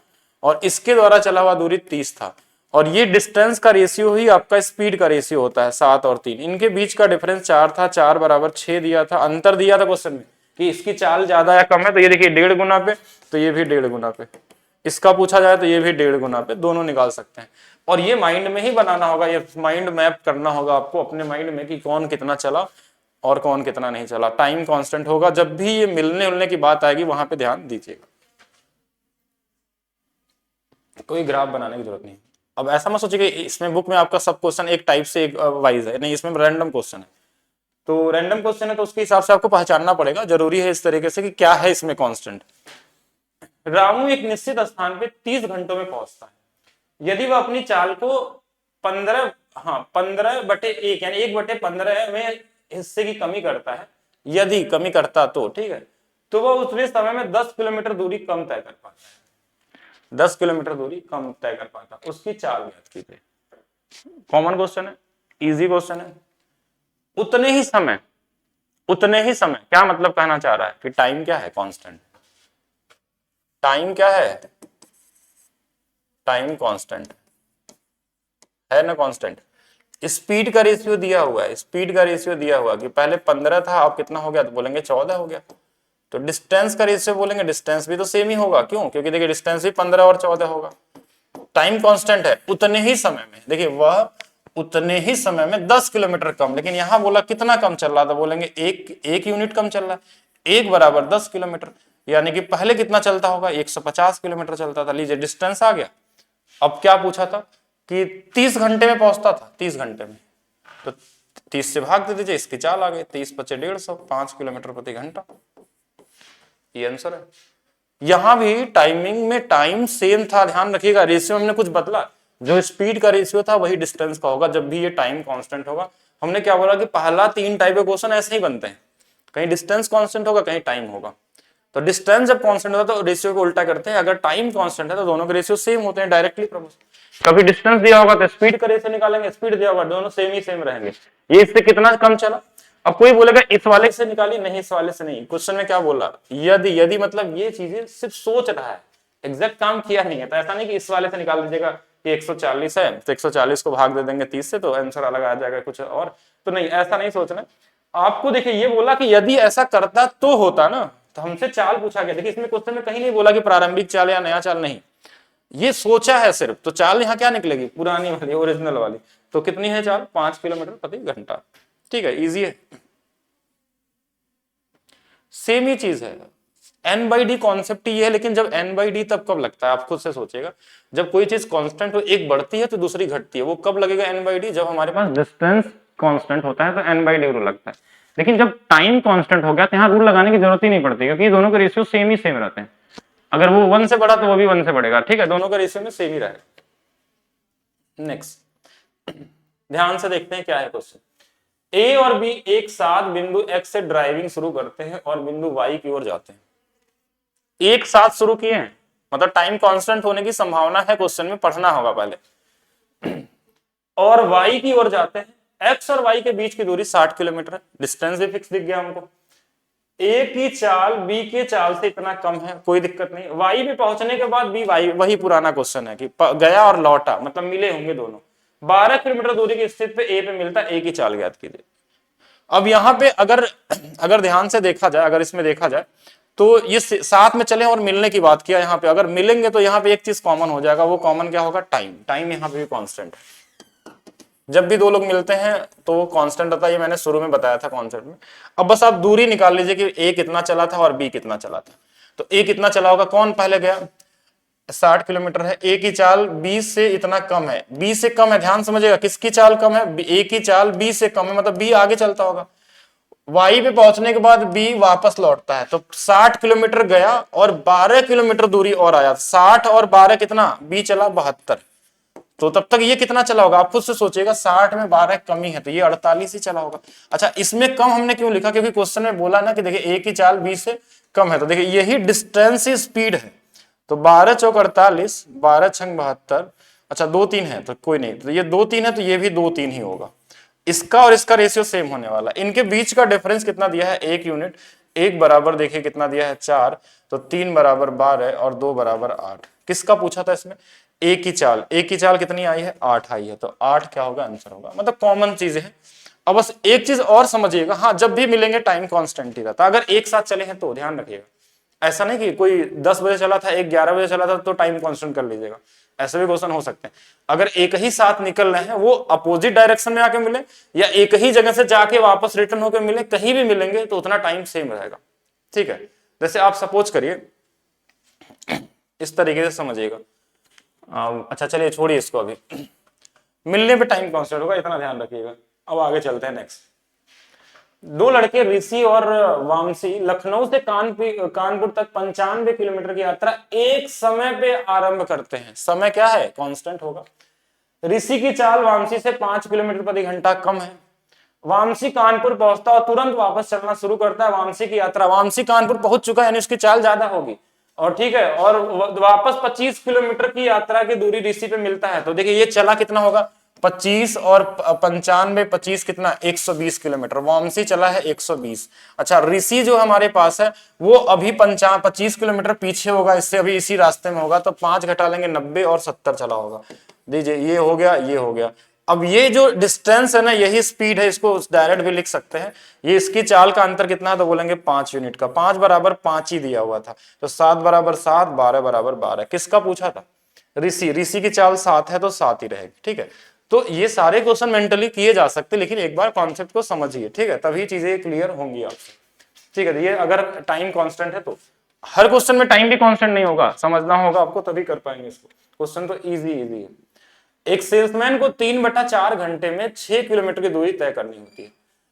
और इसके द्वारा चला हुआ दूरी 30 था। और ये डिस्टेंस का रेशियो ही आपका स्पीड का रेशियो होता है, 7 और 3। इनके बीच का डिफरेंस 4 था, 4 बराबर 6 दिया था। अंतर दिया था क्वेश्चन में कि इसकी चाल ज्यादा या कम है, तो ये देखिए 1.5 गुना पे, तो ये भी 1.5 गुना पे। इसका पूछा जाए तो ये भी 1.5 गुना पे, दोनों निकाल सकते हैं। और ये माइंड में ही बनाना होगा, ये माइंड मैप करना होगा आपको अपने माइंड में कि कौन कितना चला और कौन कितना नहीं चला। टाइम कांस्टेंट होगा, जब भी ये मिलने उलने की बात आएगी वहां पे ध्यान दीजिएगा। कोई ग्राफ बनाने की जरूरत नहीं। अब ऐसा मत सोचिए कि इसमें बुक में आपका सब क्वेश्चन एक टाइप से एक वाइज है, नहीं, इसमें रैंडम क्वेश्चन है। तो रैंडम क्वेश्चन है तो उसके हिसाब से आपको पहचानना पड़ेगा, जरूरी है इस तरीके से कि क्या है इसमें कांस्टेंट। रामू एक निश्चित स्थान पे 30 घंटों में पहुंचता है। यदि वह अपनी चाल को 15/1 यानी 1/15 में हिस्से की कमी करता है, यदि कमी करता तो, ठीक है, तो वह उतने समय में 10 किलोमीटर दूरी कम तय कर पाता है। 10 किलोमीटर दूरी कम तय कर पाता, उसकी चाल ज्ञात कीजिए। कॉमन क्वेश्चन है, इजी क्वेश्चन है। उतने ही समय क्या मतलब कहना चाह रहा है कि टाइम क्या है, कांस्टेंट। टाइम क्या है, टाइम कांस्टेंट है ना, कांस्टेंट। स्पीड का रेशियो दिया हुआ है, स्पीड का रेशियो दिया हुआ कि पहले 15 था, अब कितना हो गया, तो बोलेंगे 14 हो गया। तो डिस्टेंस का रेशियो बोलेंगे, डिस्टेंस भी तो सेम ही होगा, क्यों, क्योंकि देखिए डिस्टेंस भी 15 और 14 होगा। टाइम कांस्टेंट है, उतने ही समय में, देखिए वह उतने ही समय में 10 किलोमीटर कम, लेकिन यहां बोला कितना कम चल रहा था, बोलेंगे एक यूनिट कम चल रहा है, एक बराबर 10 किलोमीटर, यानी कि पहले कितना चलता होगा, 150 किलोमीटर चलता था। लीजिए डिस्टेंस आ गया। अब क्या पूछा था कि 30 घंटे में पहुंचता था, 30 घंटे में, तो 30 से भाग दे दीजिए, इसकी चाल आ गई, 30 × 150, 5 किलोमीटर प्रति घंटा, ये आंसर है। यहां भी टाइमिंग में टाइम सेम था, ध्यान रखिएगा, रेशियो हमने कुछ बदला, जो स्पीड का रेशियो था वही डिस्टेंस का होगा जब भी ये टाइम कांस्टेंट होगा। हमने क्या बोला कि पहला 3 टाइप के क्वेश्चन ऐसे ही बनते हैं, कहीं डिस्टेंस कांस्टेंट होगा, कहीं टाइम होगा। तो डिस्टेंस जब कांस्टेंट होता है तो रेशियो को उल्टा करते हैं, अगर टाइम कांस्टेंट है तो दोनों के रेशियो सेम होते हैं, डायरेक्टली प्रोपोर्शनल। कभी डिस्टेंस दिया होगा तो स्पीड का रेशियो निकालेंगे, स्पीड दिया होगा, दोनों सेम ही सेम रहेंगे। ये इससे कितना कम चला, अब कोई बोलेगा इस वाले से निकाली, नहीं इस वाले से नहीं। क्वेश्चन में क्या बोला, यदि, यदि मतलब ये चीजें सिर्फ सोच रहा है, एग्जैक्ट काम किया नहीं है। तो ऐसा नहीं कि इस वाले से निकाल दीजिएगा कि 140 है तो 140 को भाग दे देंगे 30 से तो आंसर अलग आ जाएगा कुछ और, तो नहीं, ऐसा नहीं सोचना आपको। देखिए ये बोला कि यदि ऐसा करता तो होता ना, तो हमसे चाल पूछा गया। देखिए इसमें क्वेश्चन में कहीं नहीं बोला कि प्रारंभिक चाल या नया चाल, नहीं, ये सोचा है सिर्फ। तो चाल यहाँ क्या निकलेगी, पुरानी वाली, ओरिजिनल वाली। तो कितनी है चाल, 5 किलोमीटर प्रति घंटा। ठीक है, इजी है, सेम ही चीज है। n/d कॉन्सेप्ट ये है, लेकिन जब n/d तब कब लगता है, आप खुद से सोचिएगा। जब कोई चीज कांस्टेंट हो, एक बढ़ती है तो दूसरी घटती है, वो कब लगेगा n/d, जब हमारे पास डिस्टेंस कांस्टेंट होता है तो n/d रूल लगता है। लेकिन जब टाइम कांस्टेंट हो गया तो यहाँ रूल लगाने की जरूरत ही नहीं पड़ती, क्योंकि दोनों के रेशियो सेम ही सेम रहते हैं। अगर वो 1 से बढ़ा तो वो भी 1 से बढ़ेगा, ठीक है, दोनों का रेशियो में सेम ही रहेगा। नेक्स्ट ध्यान से देखते हैं क्या है क्वेश्चन। ए और बी एक साथ बिंदु एक्स से ड्राइविंग शुरू करते हैं और बिंदु वाई की ओर जाते हैं। एक साथ शुरू किए हैं, मतलब टाइम कांस्टेंट होने की संभावना है, क्वेश्चन में पढ़ना होगा पहले। और वाई की ओर जाते हैं, एक्स और वाई के बीच की दूरी 60 किलोमीटर है, डिस्टेंस भी फिक्स दिख गया हमको। ए की चाल बी के चाल से इतना कम है, कोई दिक्कत नहीं। वाई पे पहुंचने के बाद बी वाई, वही पुराना क्वेश्चन है कि गया और लौटा, मतलब मिले होंगे दोनों। 12 किलोमीटर दूरी की स्थिति पे ए पे मिलता है, ए की चाल ज्ञात कीजिए। अब यहाँ पे अगर ध्यान से देखा जाए, अगर इसमें देखा जाए तो ये साथ में चले और मिलने की बात किया। यहाँ पे अगर मिलेंगे तो यहाँ पे एक चीज कॉमन हो जाएगा, वो कॉमन क्या होगा, टाइम। टाइम यहाँ पे भी कांस्टेंट है, जब भी दो लोग मिलते हैं तो वो कांस्टेंट रहता है, ये मैंने शुरू में बताया था कॉन्सेप्ट में। अब बस आप दूरी निकाल लीजिए कि ए कितना चला था और बी कितना चला था। तो ए कितना चला होगा, कौन पहले गया, 60 किलोमीटर है, ए की चाल 20 से इतना कम है, बी से कम है, ध्यान समझिएगा, किसकी चाल कम है, ए की चाल बी से कम है, मतलब बी आगे चलता होगा। वाई पे पहुंचने के बाद बी वापस लौटता है, तो 60 किलोमीटर गया और 12 किलोमीटर दूरी और आया, 60 और 12 कितना, बी चला 72, तो तब तक ये कितना चला होगा, आप खुद से सोचिएगा, 60 में 12 कमी है तो ये 48 ही चला होगा। अच्छा, इसमें कम हमने क्यों लिखा, क्योंकि क्वेश्चन में बोला ना कि देखिए ए की चाल 20 से कम है, तो देखिए यही डिस्टेंस ही स्पीड है। तो 12 चौक 48, 12 छंग 72, अच्छा 2 3 है तो कोई नहीं, तो ये 2 3 है तो ये भी 2 3 ही होगा। इसका और इसका रेशियो सेम होने वाला। इनके बीच का डिफरेंस कितना दिया है, 1 यूनिट। 1 बराबर देखिए कितना दिया है, 4, तो 3 बराबर 12 और 2 बराबर 8। किसका पूछा था इसमें, ए की चाल, ए की चाल कितनी आई है, 8 आई है, तो 8 क्या होगा, आंसर होगा। मतलब कॉमन चीजें हैं। अब बस एक चीज और समझिएगा, हाँ जब भी मिलेंगे टाइम कांस्टेंट ही रहता, अगर एक साथ चले हैं तो ध्यान रखिएगा। ऐसा नहीं कि कोई 10 बजे चला था, एक 11 बजे चला था तो टाइम कांस्टेंट कर लीजिएगा, ऐसे भी क्वेश्चन हो सकते हैं। अगर एक ही साथ निकल रहे हैं, वो अपोजिट डायरेक्शन में आके मिले या एक ही जगह से जाके वापस रिटर्न होकर मिले, कहीं भी मिलेंगे तो उतना टाइम सेम रहेगा, ठीक है। जैसे आप सपोज करिए, इस तरीके से समझिएगा। अच्छा चलिए छोड़िए इसको, अभी मिलने पे टाइम कांस्टेंट होगा, इतना ध्यान रखिएगा। अब आगे चलते हैं नेक्स्ट। दो लड़के ऋषि और वामसी लखनऊ से कानपुर तक 95 किलोमीटर की यात्रा एक समय पे आरंभ करते हैं। समय क्या है, कांस्टेंट होगा। ऋषि की चाल वामसी से 5 किलोमीटर प्रति घंटा कम है। वामसी कानपुर पहुंचता और तुरंत वापस चलना शुरू करता है। वामसी की यात्रा, वामसी कानपुर पहुंच चुका है यानी उसकी चाल ज्यादा होगी, और ठीक है, और वापस 25 किलोमीटर की यात्रा की दूरी ऋषि पे मिलता है। तो देखिए ये चला कितना होगा, 25 और 95, 25 कितना 120 किलोमीटर। वामसी चला है 120। अच्छा ऋषि जो हमारे पास है वो अभी 25 किलोमीटर पीछे होगा इससे, अभी इसी रास्ते में होगा, तो 5 घटा लेंगे 90 और 70 चला होगा। दीजिए ये हो गया, ये हो गया। अब ये जो डिस्टेंस है ना यही स्पीड है, इसको डायरेक्ट भी लिख सकते हैं। ये इसकी चाल का अंतर कितना है तो बोलेंगे 5 यूनिट का। 5 बराबर 5 ही दिया हुआ था, तो 7 बराबर 7, 12 बराबर 12। किसका पूछा था? ऋषि की चाल 7 है तो 7 ही रहेगी। ठीक है, तो ये सारे क्वेश्चन मेंटली किए जा सकते, लेकिन एक बार कॉन्सेप्ट को समझिए। ठीक है, तभी चीजें क्लियर होंगी आपसे। ठीक है, ये अगर टाइम कांस्टेंट है तो हर क्वेश्चन में टाइम भी कांस्टेंट नहीं होगा, समझना होगा आपको, तभी कर पाएंगे इसको। क्वेश्चन तो इजी है। एक सेल्समैन को 3/4 घंटे में 6 किलोमीटर की दूरी तय करनी होती है।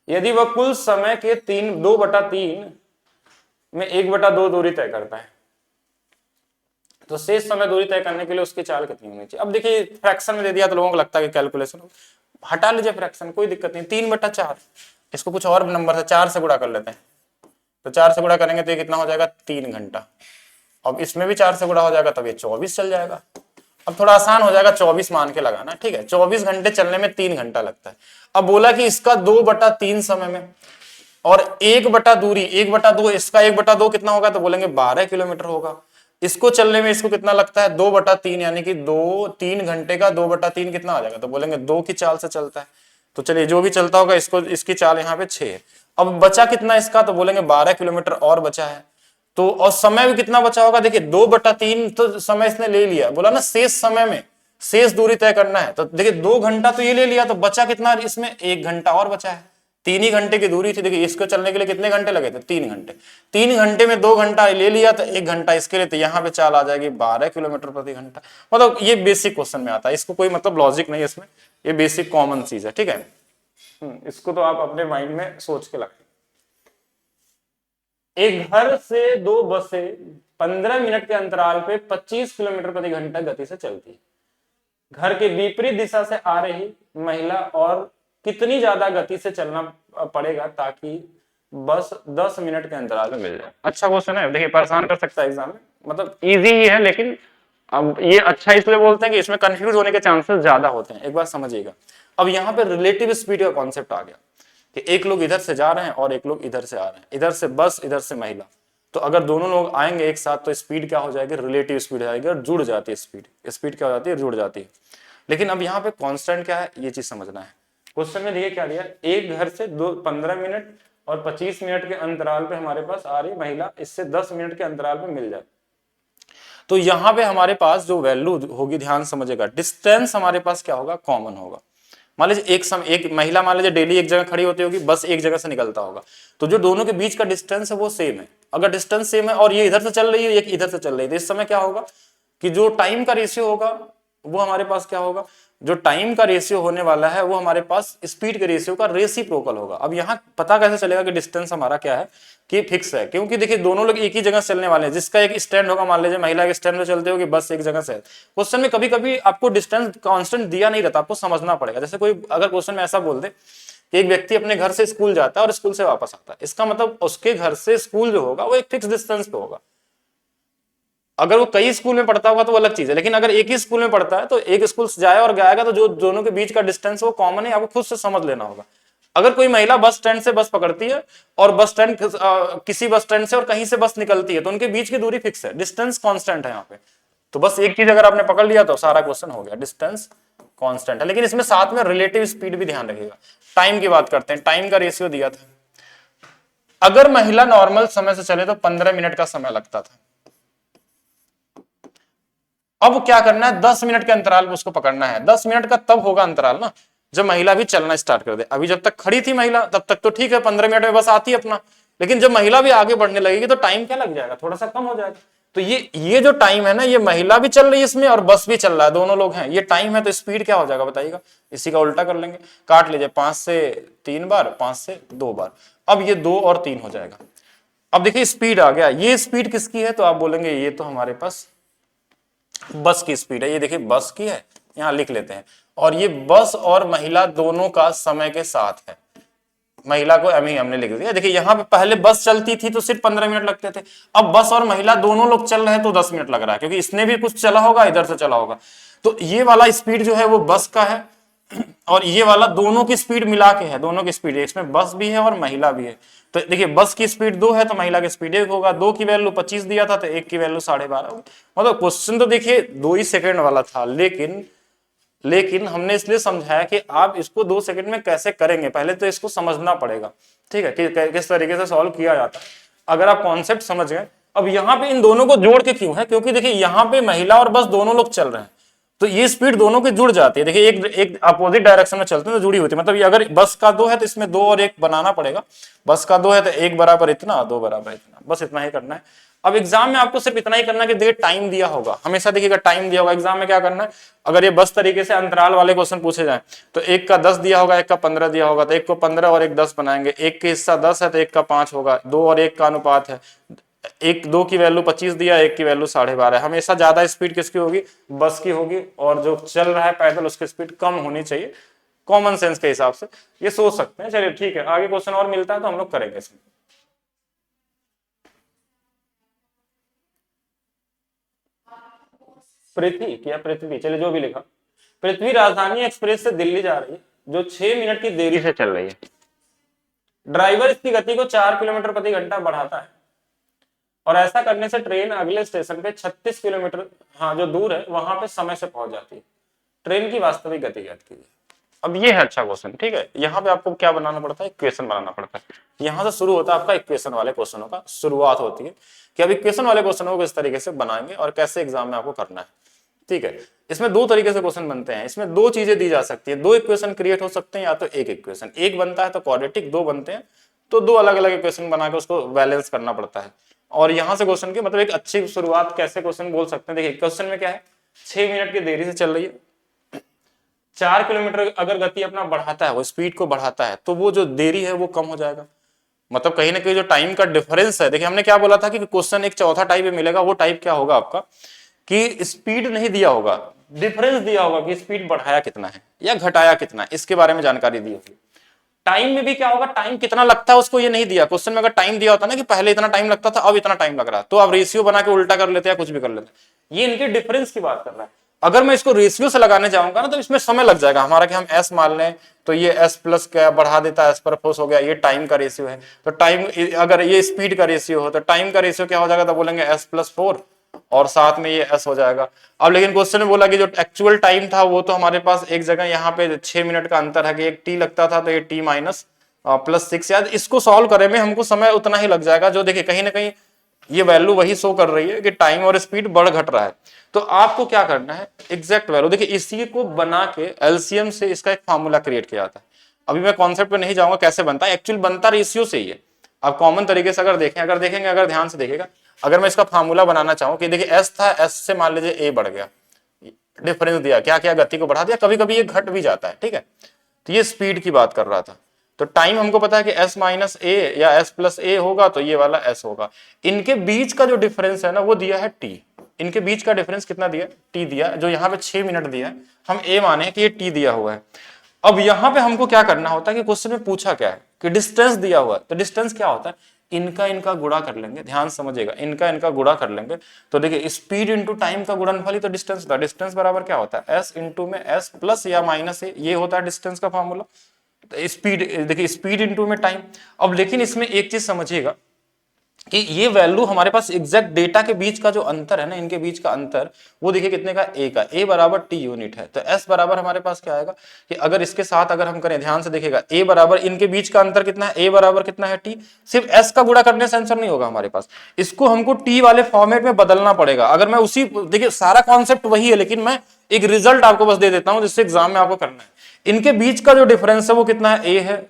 यदि वह कुल समय के 2/3 में 1/2 दूरी तय करता है, तो शेष समय दूरी तय करने के लिए उसकी चाल कितनी होनी चाहिए? अब देखिए फ्रैक्शन में दे दिया तो लोगों को लगता है कि कैलकुलेशन, हटा लीजिए फ्रैक्शन, कोई दिक्कत नहीं। 3/4, इसको कुछ और नंबर से 4 से गुणा कर लेते हैं, तो 4 से गुणा करेंगे तो ये कितना हो जाएगा 3 घंटा। अब इसमें भी 4 से गुणा हो जाएगा तब ये 24 चल जाएगा। अब थोड़ा आसान हो जाएगा, 24 मान के लगाना। ठीक है, 24 घंटे चलने में 3 घंटा लगता है। अब बोला कि इसका 2/3 समय में, और 1 दूरी 1/2, इसका 1/2 कितना होगा तो बोलेंगे 12 किलोमीटर होगा। इसको चलने में इसको कितना लगता है 2/3, यानी कि 3 घंटे का 2/3 कितना आ जाएगा तो बोलेंगे 2 की चाल से चलता है। तो चलिए जो भी चलता होगा इसको, इसकी चाल यहाँ पे 6 है। अब बचा कितना इसका तो बोलेंगे 12 किलोमीटर और बचा है। तो और समय भी कितना बचा होगा, देखिए 2/3 तो समय इसने ले लिया, बोला ना शेष समय में शेष दूरी तय करना है, तो देखिए 2 घंटा तो ये ले लिया, तो बचा कितना इसमें 1 घंटा और बचा है। 3 ही घंटे की दूरी थी। देखिए इसको चलने के लिए कितने घंटे लगे थे 3 घंटे। 3 घंटे में 2 घंटा ले लिया तो 1 घंटा इसके लिए, तो यहाँ पे चाल आ जाएगी 12 किलोमीटर प्रति घंटा। मतलब ये बेसिक क्वेश्चन में आता है, इसको कोई मतलब लॉजिक नहीं है इसमें, ये बेसिक कॉमन चीज है। ठीक है, इसको तो आप अपने माइंड में सोच के लगाए। एक घर से 2 बसें 15 मिनट के अंतराल पे 25 किलोमीटर प्रति घंटा गति से चलती है। घर के विपरीत दिशा से आ रही महिला और कितनी ज्यादा गति से चलना पड़ेगा ताकि बस 10 मिनट के अंतराल में मिल जाए? अच्छा क्वेश्चन है, देखिए परेशान कर सकता है एग्जाम में, मतलब इजी ही है, लेकिन अब ये अच्छा इसलिए बोलते हैं कि इसमें कंफ्यूज होने के चांसेस ज्यादा होते हैं। एक बार समझिएगा, अब यहाँ पे रिलेटिव स्पीड का कॉन्सेप्ट आ गया कि एक लोग इधर से जा रहे हैं और एक लोग इधर से आ रहे हैं, इधर से बस इधर से महिला, तो अगर दोनों लोग आएंगे एक साथ तो स्पीड क्या हो जाएगी, रिलेटिव स्पीड हो जाएगी और जुड़ जाती है स्पीड क्या हो जाती है, जुड़ जाती है। लेकिन अब यहाँ पे कांस्टेंट क्या है ये चीज समझना है। क्वेश्चन में देखिए क्या दिया, एक घर से 15 मिनट और 25 मिनट के अंतराल पे हमारे पास आ रही महिला, इससे 10 मिनट के अंतराल पे मिल जाए, तो यहाँ पे हमारे पास जो वैल्यू होगी, ध्यान समझेगा, डिस्टेंस हमारे पास क्या होगा, कॉमन होगा। मान लीजिए एक महिला मान लीजिए डेली एक जगह खड़ी होती होगी, बस एक जगह से निकलता होगा, तो जो दोनों के बीच का डिस्टेंस है वो सेम है। अगर डिस्टेंस सेम है और ये इधर से चल रही है, एक इधर से चल रही है, तो इस समय क्या होगा कि जो टाइम का रेशियो होगा वो हमारे पास क्या होगा, जो टाइम का रेशियो होने वाला है वो हमारे पास स्पीड के रेशियो का रेसिप्रोकल होगा। अब यहाँ पता कैसे चलेगा कि डिस्टेंस हमारा क्या है, कि फिक्स है, क्योंकि देखिए दोनों लोग एक ही जगह चलने वाले हैं। जिसका एक स्टैंड होगा, मान लीजिए महिला के स्टैंड में चलते होगी, बस एक जगह से। क्वेश्चन में कभी कभी आपको डिस्टेंस कांस्टेंट दिया नहीं रहता, आपको समझना पड़ेगा। जैसे कोई अगर क्वेश्चन में ऐसा बोल दे कि एक व्यक्ति अपने घर से स्कूल जाता है और स्कूल से वापस आता है, इसका मतलब उसके घर से स्कूल जो होगा वो एक फिक्स डिस्टेंस पे होगा। अगर वो कई स्कूल में पढ़ता होगा तो वो अलग चीज है, लेकिन अगर एक ही स्कूल में पढ़ता है तो एक स्कूल से जाए और आएगा तो जो दोनों के बीच का डिस्टेंस वो कॉमन है, आपको खुद से समझ लेना होगा। अगर कोई महिला बस स्टैंड से बस पकड़ती है और बस स्टैंड किसी बस स्टैंड से और कहीं से बस निकलती है, तो उनके बीच की दूरी फिक्स है, डिस्टेंस कांस्टेंट है यहाँ पे। तो बस एक चीज अगर आपने पकड़ लिया तो सारा क्वेश्चन हो गया, डिस्टेंस कांस्टेंट है। लेकिन इसमें साथ में रिलेटिव स्पीड भी ध्यान रखिएगा। टाइम की बात करते हैं, टाइम का रेशियो दिया था, अगर महिला नॉर्मल समय से चले तो 15 मिनट का समय लगता था। अब क्या करना है, 10 मिनट के अंतराल में उसको पकड़ना है। 10 मिनट का तब होगा अंतराल ना जब महिला भी चलना स्टार्ट कर दे। अभी जब तक खड़ी थी महिला तब तक तो ठीक है, 15 मिनट में बस आती है अपना, लेकिन जब महिला भी आगे बढ़ने लगेगी तो टाइम क्या लग जाएगा, थोड़ा सा कम हो जाएगा। तो ये जो टाइम है ना, ये महिला भी चल रही है इसमें और बस भी चल रहा है, दोनों लोग हैं, ये टाइम है, तो स्पीड क्या हो जाएगा बताइएगा। इसी का उल्टा कर लेंगे, काट लीजिए, 5 से 3 बार, 5 से 2 बार, अब ये 2 और 3 हो जाएगा। अब देखिए स्पीड आ गया, ये स्पीड किसकी है, तो आप बोलेंगे ये तो हमारे पास बस की स्पीड है। ये देखिए बस की है, यहां लिख लेते हैं, और ये बस और महिला दोनों का समय के साथ है। महिला को हमने लिख दिया। देखिए यहाँ पे पहले बस चलती थी तो सिर्फ 15 मिनट लगते थे, अब बस और महिला दोनों लोग चल रहे हैं तो 10 मिनट लग रहा है, क्योंकि इसने भी कुछ चला होगा, इधर से चला होगा। तो ये वाला स्पीड जो है वो बस का है और ये वाला दोनों की स्पीड मिला के है, दोनों की स्पीड, इसमें बस भी है और महिला भी है। तो देखिए बस की स्पीड 2 है तो महिला की स्पीड 1 होगा, 2 की वैल्यू 25 दिया था तो 1 की वैल्यू 12.5 होगी। मतलब क्वेश्चन तो देखिए 2 ही सेकंड वाला था, लेकिन हमने इसलिए समझाया कि आप इसको 2 सेकंड में कैसे करेंगे, पहले तो इसको समझना पड़ेगा, ठीक है, कि किस तरीके से सॉल्व किया जाता है। अगर आप कॉन्सेप्ट समझ गए, अब यहाँ पे इन दोनों को जोड़ के क्यों है, क्योंकि देखिए यहाँ पे महिला और बस दोनों लोग चल रहे हैं, तो ये स्पीड दोनों की जुड़ जाती है। देखिए एक अपोजिट डायरेक्शन में चलते हैं तो जुड़ी होती है, मतलब ये अगर बस का 2 है तो इसमें 2 और 1 बनाना पड़ेगा, बस का 2 है तो 1 बराबर इतना, 2 बराबर इतना, बस इतना ही करना है। अब एग्जाम में आपको सिर्फ इतना ही करना है कि देखिए टाइम दिया होगा, हमेशा देखिएगा टाइम दिया होगा एग्जाम में, क्या करना है, अगर ये बस तरीके से अंतराल वाले क्वेश्चन पूछे जाए तो 1 का 10 दिया होगा, 1 का 15 दिया होगा, तो 1 को 15 और 1 10 बनाएंगे, 1 के हिस्सा 10 है तो 1 का 5 होगा, 2 और 1 का अनुपात है, 2 की वैल्यू 25 दिया, 1 की वैल्यू 12.5 है। हमेशा ज्यादा स्पीड किसकी होगी, बस की होगी, और जो चल रहा है पैदल उसकी स्पीड कम होनी चाहिए, कॉमन सेंस के हिसाब से ये सोच सकते हैं। चलिए ठीक है, आगे क्वेश्चन और मिलता है तो हम लोग करेंगे इसमें। पृथ्वी क्या, पृथ्वी, चलिए जो भी लिखा, पृथ्वी राजधानी एक्सप्रेस से दिल्ली जा रही है जो 6 मिनट की देरी से चल रही है। ड्राइवर इसकी गति को 4 किलोमीटर प्रति घंटा बढ़ाता है और ऐसा करने से ट्रेन अगले स्टेशन पे 36 किलोमीटर, हाँ जो दूर है, वहां पे समय से पहुंच जाती है। ट्रेन की वास्तविक गति ज्ञात कीजिए। अब ये है अच्छा क्वेश्चन, ठीक है, यहाँ पे आपको क्या बनाना पड़ता है, इक्वेशन बनाना पड़ता है। यहाँ से शुरू होता है आपका इक्वेशन वाले क्वेश्चनों का शुरुआत होती है कि अब इक्वेशन वाले क्वेश्चनों को इस तरीके से बनाएंगे और कैसे एग्जाम में आपको करना है, ठीक है। इसमें 2 तरीके से क्वेश्चन बनते हैं, इसमें 2 चीजें दी जा सकती है, 2 इक्वेशन क्रिएट हो सकते हैं, या तो एक इक्वेशन, एक बनता है तो क्वाड्रेटिक, 2 बनते हैं तो 2 अलग अलग इक्वेशन बना के उसको बैलेंस करना पड़ता है। और यहां से क्वेश्चन की मतलब एक अच्छी शुरुआत कैसे क्वेश्चन बोल सकते हैं, देखिए क्वेश्चन में क्या है, 6 मिनट की देरी से चल रही है, 4 किलोमीटर अगर गति अपना बढ़ाता है, वो स्पीड को बढ़ाता है, तो वो जो देरी है वो कम हो जाएगा। मतलब कहीं ना कहीं जो टाइम का डिफरेंस है, देखिए हमने क्या बोला था कि क्वेश्चन एक चौथा टाइप में मिलेगा, वो टाइप क्या होगा आपका कि स्पीड नहीं दिया होगा, डिफरेंस दिया होगा कि स्पीड बढ़ाया कितना है या घटाया कितना है, इसके बारे में जानकारी दी होगी। टाइम में भी क्या होगा, टाइम कितना लगता है उसको ये नहीं दिया, क्वेश्चन में अगर टाइम दिया होता ना कि पहले इतना टाइम लगता था अब इतना टाइम लग रहा है, तो आप रेशियो बना के उल्टा कर लेते हैं, कुछ भी कर लेते हैं। ये इनके डिफरेंस की बात कर रहा है। अगर मैं इसको रेशियो से लगाने जाऊंगा ना तो इसमें समय लग जाएगा हमारा, कि हम एस मान लें तो ये एस प्लस क्या बढ़ा देता है, एस पर फोर्स हो गया, ये टाइम का रेशियो है, तो टाइम, अगर ये स्पीड का रेशियो हो तो टाइम का रेशियो क्या हो जाएगा, तो बोलेंगे एस प्लस 4 और साथ में ये एस हो जाएगा। अब लेकिन क्वेश्चन में बोला कि जो एक्चुअल टाइम था वो तो हमारे पास एक जगह यहाँ पे 6 मिनट का अंतर है कि एक टी लगता था, तो ये टी माइनस +6, याद इसको सॉल्व करने में हमको समय उतना ही लग जाएगा, जो देखिए कहीं ना कहीं ये वैल्यू वही शो कर रही है कि टाइम और स्पीड बढ़ घट रहा है। तो आपको क्या करना है, एग्जैक्ट वैल्यू, देखिए इसी को बना के एलसीएम से इसका एक फार्मूला क्रिएट किया जाता है। अभी मैं कॉन्सेप्ट पे नहीं जाऊंगा कैसे बनता है, एक्चुअल बनता रेशियो से ही है। आप कॉमन तरीके से अगर देखेंगे, अगर ध्यान से देखिएगा, अगर मैं इसका फार्मूला बनाना चाहूं कि देखिए एस था, एस से मान लीजिए ए बढ़ गया, डिफरेंस दिया, क्या क्या गति को बढ़ा दिया, कभी कभी ये घट भी जाता है, ठीक है। तो ये स्पीड की बात कर रहा था। तो टाइम हमको पता है कि s माइनस ए या s प्लस ए होगा, तो ये वाला s होगा। इनके बीच का जो डिफरेंस है ना वो दिया है t, इनके बीच का डिफरेंस कितना दिया, t दिया, जो यहाँ पे 6 मिनट दिया है, हम a माने कि ये t दिया हुआ है। अब यहाँ पे हमको क्या करना होता है कि क्वेश्चन में पूछा क्या है कि डिस्टेंस दिया हुआ है, तो डिस्टेंस क्या होता है, इनका इनका गुणा कर लेंगे, ध्यान समझिएगा, इनका इनका गुणा कर लेंगे, तो देखिए स्पीड इंटू टाइम का गुणनफल ही तो डिस्टेंस होता है। डिस्टेंस बराबर क्या होता है, s इंटू में s प्लस या माइनस ए, ये होता है डिस्टेंस का फॉर्मूला। स्पीड, देखिए स्पीड इनटू में टाइम। अब लेकिन इसमें एक चीज समझिएगा कि ये वैल्यू हमारे पास एग्जैक्ट डेटा के बीच का जो अंतर है ना, इनके बीच का अंतर, वो देखिए कितने का, ए का, ए बराबर टी यूनिट है, तो एस बराबर हमारे पास क्या आएगा कि अगर इसके साथ अगर हम करें, ध्यान से देखिएगा, ए बराबर, इनके बीच का अंतर कितना है, ए बराबर कितना है टी, सिर्फ एस का गुणा करने से आंसर नहीं होगा हमारे पास, इसको हमको टी वाले फॉर्मेट में बदलना पड़ेगा। अगर मैं उसी, देखिए सारा कॉन्सेप्ट वही है, लेकिन मैं एक रिजल्ट आपको बस दे देता हूं जिससे एग्जाम में आपको करना है। इनके बीच का जो डिफरेंस है वो कितना है, ए है,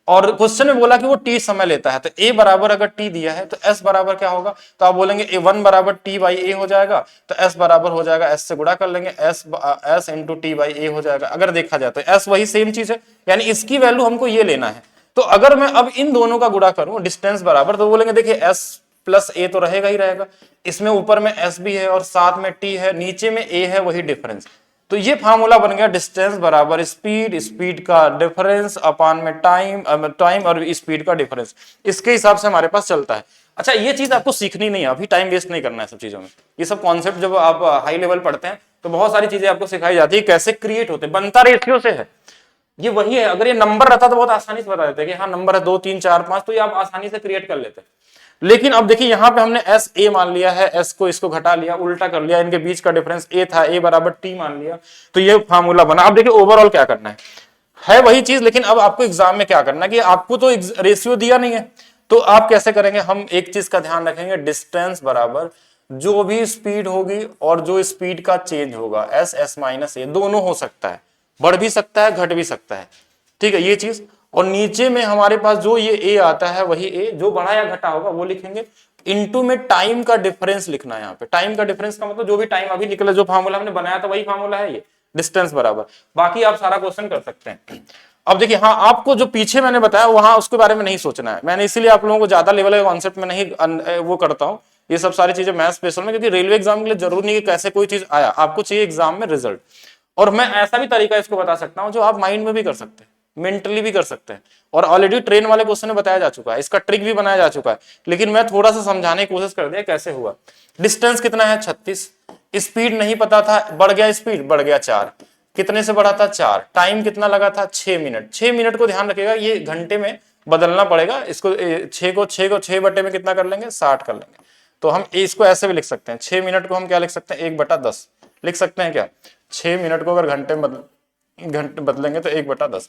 और क्वेश्चन में बोला कि वो टी समय लेता है, तो ए बराबर अगर टी दिया है तो एस बराबर क्या होगा, तो आप बोलेंगे ए1 बराबर टी बाई ए हो जाएगा, तो एस बराबर हो जाएगा, एस से गुणा कर लेंगे, एस इंटू टी बाई ए हो जाएगा। अगर देखा जाए तो एस वही सेम चीज है, यानी इसकी वैल्यू हमको ये लेना है। तो अगर मैं अब इन दोनों का गुणा करूं डिस्टेंस बराबर, तो बोलेंगे देखिए एस प्लस ए तो रहेगा ही रहेगा, इसमें ऊपर में एस भी है और साथ में टी है, नीचे में ए है, वही डिफरेंस। तो ये फार्मूला बन गया डिस्टेंस बराबर स्पीड, स्पीड का डिफरेंस अपान में टाइम, टाइम और स्पीड का डिफरेंस, इसके हिसाब से हमारे पास चलता है। अच्छा ये चीज आपको सीखनी नहीं है, अभी टाइम वेस्ट नहीं करना है सब चीजों में, ये सब कॉन्सेप्ट जब आप हाई लेवल पढ़ते हैं तो बहुत सारी चीजें आपको सिखाई जाती है कैसे क्रिएट होते, बनता रेशियो से है। ये वही है, अगर ये नंबर रहता तो बहुत आसानी से बता देते कि हाँ नंबर है 2 3 4 5, तो ये आप आसानी से क्रिएट कर लेते। लेकिन अब देखिए यहाँ पे हमने एस ए मान लिया है, एस को इसको घटा लिया, उल्टा कर लिया, इनके बीच का डिफरेंस ए था, ए बराबर टी मान लिया, तो ये फार्मूला बना। अब देखिए ओवरऑल क्या करना है वही चीज, लेकिन अब आपको एग्जाम में क्या करना है कि आपको तो रेशियो दिया नहीं है, तो आप कैसे करेंगे, हम एक चीज का ध्यान रखेंगे, डिस्टेंस बराबर जो भी स्पीड होगी और जो स्पीड का चेंज होगा एस एस माइनस ए, दोनों हो सकता है, बढ़ भी सकता है घट भी सकता है, ठीक है ये चीज। और नीचे में हमारे पास जो ये ए आता है वही ए, जो बढ़ा या घटा होगा वो लिखेंगे, इनटू में टाइम का डिफरेंस लिखना है। यहाँ पे टाइम का डिफरेंस का मतलब जो भी टाइम अभी निकला, जो फार्मूला हमने बनाया था वही फार्मूला है ये, डिस्टेंस बराबर, बाकी आप सारा क्वेश्चन कर सकते हैं। अब देखिए हाँ, आपको जो पीछे मैंने बताया वहां उसके बारे में नहीं सोचना है, मैंने इसीलिए आप लोगों को ज्यादा लेवल के कॉन्सेप्ट में नहीं वो करता हूँ ये सब सारी चीजें मैथ स्पेशल में, क्योंकि रेलवे एग्जाम के लिए जरूरी नहीं कि कैसे कोई चीज आया, आपको चाहिए एग्जाम में रिजल्ट। और मैं ऐसा भी तरीका इसको बता सकता हूं जो आप माइंड में भी कर सकते हैं, मेंटली भी कर सकते हैं, और ऑलरेडी ट्रेन वाले क्वेश्चन में बताया जा चुका है, इसका ट्रिक भी बनाया जा चुका है, लेकिन मैं थोड़ा सा समझाने की कोशिश कर दिया कैसे हुआ। डिस्टेंस कितना है 36, स्पीड नहीं पता था, बढ़ गया स्पीड, बढ़ गया 4, कितने से बढ़ा था 4, टाइम कितना लगा था 6 मिनट, 6 मिनट को ध्यान रखिएगा ये घंटे में बदलना पड़ेगा, इसको 6 बटे में कितना कर लेंगे 60 कर लेंगे, तो हम इसको ऐसे भी लिख सकते हैं, 6 मिनट को हम क्या लिख सकते हैं 1/10 लिख सकते हैं क्या, 6 मिनट को अगर घंटे बदलेंगे तो 1/10,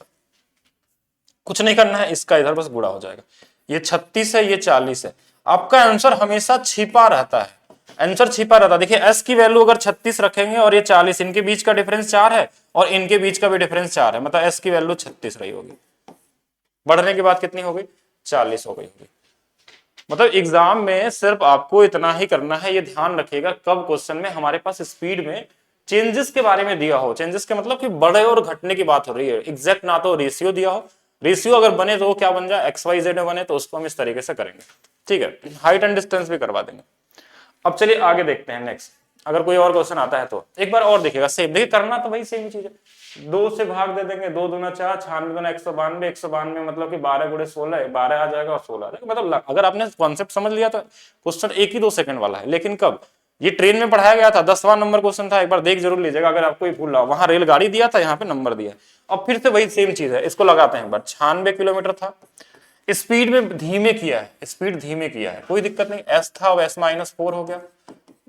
कुछ नहीं करना है, इसका इधर बस गुणा हो जाएगा, ये 36 है ये 40 है, आपका आंसर हमेशा छिपा रहता है, आंसर छिपा रहता है। देखिए एस की वैल्यू अगर 36 रखेंगे और ये 40, इनके बीच का डिफरेंस 4 है और इनके बीच का भी डिफरेंस 4 है, मतलब एस की वैल्यू 36 रही होगी, बढ़ने के बाद कितनी हो गई 40 हो गई होगी। मतलब एग्जाम में सिर्फ आपको इतना ही करना है, ये ध्यान रखिएगा कब क्वेश्चन में हमारे पास स्पीड में चेंजेस के बारे में दिया हो, चेंजेस के मतलब कि बढ़े और घटने की बात हो रही है, एग्जैक्ट ना तो रेशियो दिया हो, रेशियो अगर बने तो वो क्या बन जाए एक्स वाई जेड में बने, तो उसको हम इस तरीके से करेंगे, ठीक है, हाइट एंड डिस्टेंस भी करवा देंगे। अब चलिए आगे देखते हैं नेक्स्ट, अगर कोई और क्वेश्चन आता है तो एक बार और देखिएगा, सेम देखिए करना तो वही सेम चीज है, 2 से भाग दे देंगे, 2 दूना 4, 96 दूना 192, 192 मतलब कि 12 गुणे 16, 12 आ जाएगा और 16 आ जाएगा, मतलब अगर आपने कॉन्सेप्ट समझ लिया तो क्वेश्चन 1 ही 2 सेकंड वाला है। लेकिन कब ये ट्रेन में पढ़ाया गया था, 10वां नंबर क्वेश्चन था, एक बार देख जरूर लीजिएगा अगर आपको भूल रहा हो, वहां रेलगाड़ी दिया था, यहाँ पे नंबर दिया। अब फिर से वही सेम चीज है, इसको लगाते हैं एक बार, 96 किलोमीटर था, स्पीड में धीमे किया है, स्पीड धीमे किया है, कोई दिक्कत नहीं, एस था और S-4 हो गया,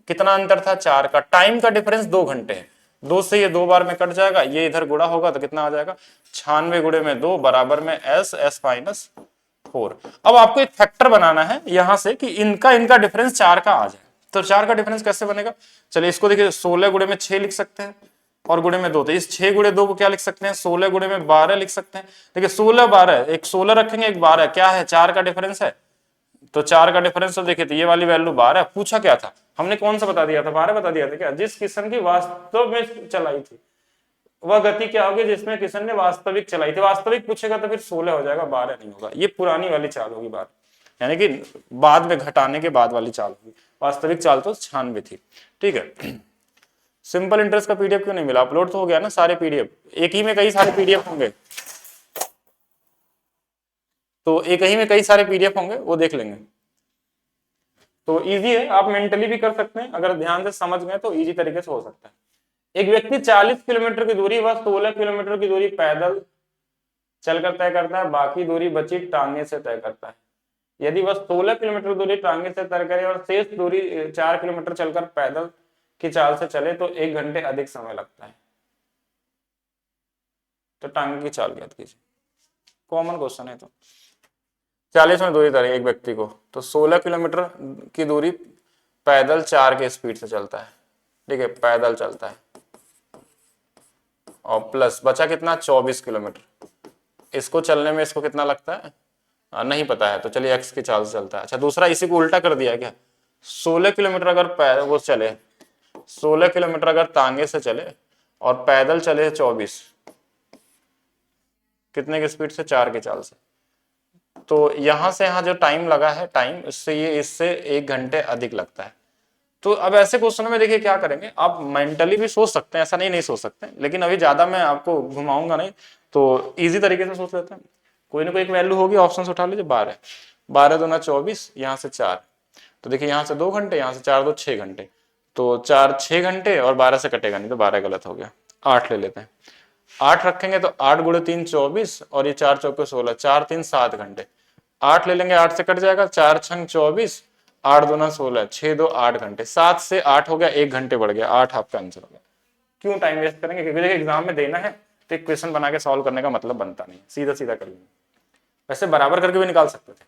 कितना अंतर था 4 का, टाइम का डिफरेंस 2 घंटे है, 2 से ये 2 बार में कट जाएगा, ये इधर गुणा होगा तो कितना आ जाएगा 96 गुणे में 2 बराबर में S-4। अब आपको एक फैक्टर बनाना है यहां से कि इनका डिफरेंस 4 का आ जाए, तो 4 का डिफरेंस कैसे बनेगा, चलिए इसको देखिए 16 गुणे में 6 लिख सकते हैं और गुणे में 2, तो इस 6 गुणे 2 को क्या लिख सकते हैं 16 गुणे में 12 लिख सकते हैं। देखिए 16 12, एक 16 रखेंगे एक 12, क्या है 4 का डिफरेंस है, तो 4 का डिफरेंस तो देखिए, तो ये वाली वैल्यू 12, पूछा क्या था हमने, कौन सा बता दिया था 12 बता दिया था क्या, जिस किशन की वास्तव में चलाई थी वह गति क्या होगी जिसमें किशन ने वास्तविक चलाई थी, वास्तविक पूछेगा तो फिर 16 हो जाएगा 12 नहीं होगा, ये पुरानी वाली चाल होगी बात, यानी कि बाद में घटाने के बाद वाली चाल होगी, वास्तविक चाल तो 96 थी, ठीक है। सिंपल इंटरेस्ट का पीडीएफ क्यों नहीं मिला, अपलोड तो हो गया ना सारे पीडीएफ, एक ही में कई सारे पीडीएफ होंगे, तो एक ही में कई सारे पीडीएफ होंगे वो देख लेंगे, तो इजी है, आप मेंटली भी कर सकते हैं, अगर ध्यान से समझ गए तो इजी तरीके से हो सकता है। एक व्यक्ति 40 किलोमीटर की दूरी व 16 किलोमीटर की दूरी पैदल चलकर तय करता है, बाकी दूरी बची टांगे से तय करता है, यदि वह 16 किलोमीटर दूरी टांगे से तय करे और शेष दूरी 4 किलोमीटर चलकर पैदल की चाल से चले तो 1 घंटे अधिक समय लगता है, तो टांगे की चाल ज्ञात कीजिए, कॉमन क्वेश्चन है। तो 40 में दूरी तय एक व्यक्ति को, तो 16 किलोमीटर की दूरी पैदल 4 के स्पीड से चलता है, ठीक है पैदल चलता है, और प्लस बचा कितना 24 किलोमीटर, इसको चलने में इसको कितना लगता है नहीं पता है, तो चलिए एक्स की चाल से चलता है। अच्छा दूसरा इसी को उल्टा कर दिया क्या, 16 किलोमीटर अगर वो चले, 16 किलोमीटर अगर तांगे से चले और पैदल चले 24, कितने की स्पीड से 4 की चाल से, तो यहां से यहां जो टाइम लगा है टाइम, इससे 1 घंटे अधिक लगता है। तो अब ऐसे क्वेश्चन में देखिए क्या करेंगे, आप मेंटली भी सोच सकते हैं, ऐसा नहीं सोच सकते, लेकिन अभी ज्यादा मैं आपको घुमाऊंगा नहीं, तो इजी तरीके से सोच लेते हैं, कोई ना कोई एक वैल्यू होगी, ऑप्शन उठा लीजिए 12, 12 दूना 24, यहाँ से 4, तो देखिए यहाँ से 2 घंटे, यहाँ से 4 2 6 घंटे, तो 4 6 घंटे और 12 से कटेगा नहीं तो 12 गलत हो गया, 8 ले लेते हैं। 8 रखेंगे तो 8 गुणे 3 24 और ये 4 चौके 16, 4 3 7 घंटे। 8 ले लेंगे, 8 से कट जाएगा, 4 छंग 24, 8 दूना 16, 6 2 8 घंटे। 7 से 8 हो गया, 1 घंटे बढ़ गया, 8 आपका आंसर हो गया। क्यों टाइम वेस्ट करेंगे, क्योंकि देखिए एग्जाम में देना है तो एक क्वेश्चन बना के सॉल्व करने का मतलब बनता नहीं, सीधा सीधा कर लेंगे। वैसे बराबर करके भी निकाल सकते थे।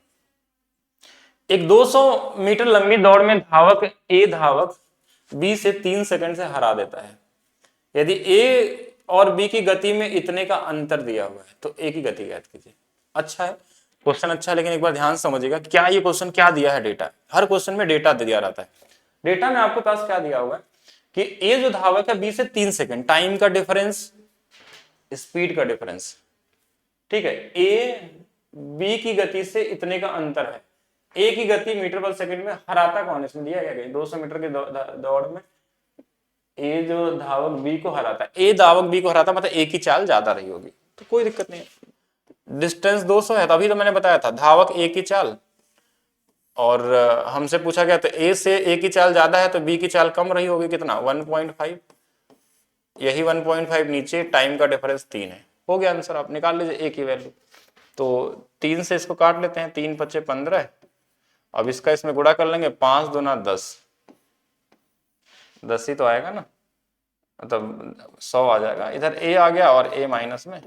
एक 200 मीटर लंबी दौड़ में धावक ए धावक बी से 3 सेकंड से हरा देता है। यदि ए और बी की गति में इतने का अंतर दिया हुआ है तो ए की गति ज्ञात कीजिए। अच्छा है क्वेश्चन, अच्छा है, लेकिन एक बार ध्यान से समझिएगा क्या ये क्वेश्चन क्या दिया है। डेटा, हर क्वेश्चन में डेटा दिया रहता है। डेटा में आपके पास क्या दिया हुआ है कि ए जो धावक है बी से 3 सेकंड, टाइम का डिफरेंस, स्पीड का डिफरेंस, ठीक है। ए बी की गति से इतने का अंतर है। ए की गति मीटर पर सेकंड में, हराता कौन है इसमें दिया गया, 200 मीटर की दौड़ में ए जो धावक बी को हराता है, ए धावक बी को हराता मतलब ए की चाल ज्यादा रही होगी, तो कोई दिक्कत नहीं है। डिस्टेंस 200 है, तभी तो मैंने बताया था धावक ए की चाल, और हमसे पूछा गया तो ए से ए की चाल ज्यादा है तो बी की चाल कम रही होगी, कितना 1.5, यही 1.5 नीचे, टाइम का डिफरेंस 3 है। हो गया आंसर, आप निकाल लीजिए ए की वैल्यू। तो 3 से इसको काट लेते हैं, 3 5 15, अब इसका इसमें गुणा कर लेंगे, 5 दूना 10, 10 ही तो आएगा ना, मतलब 100 आ जाएगा। इधर ए आ गया और ए माइनस में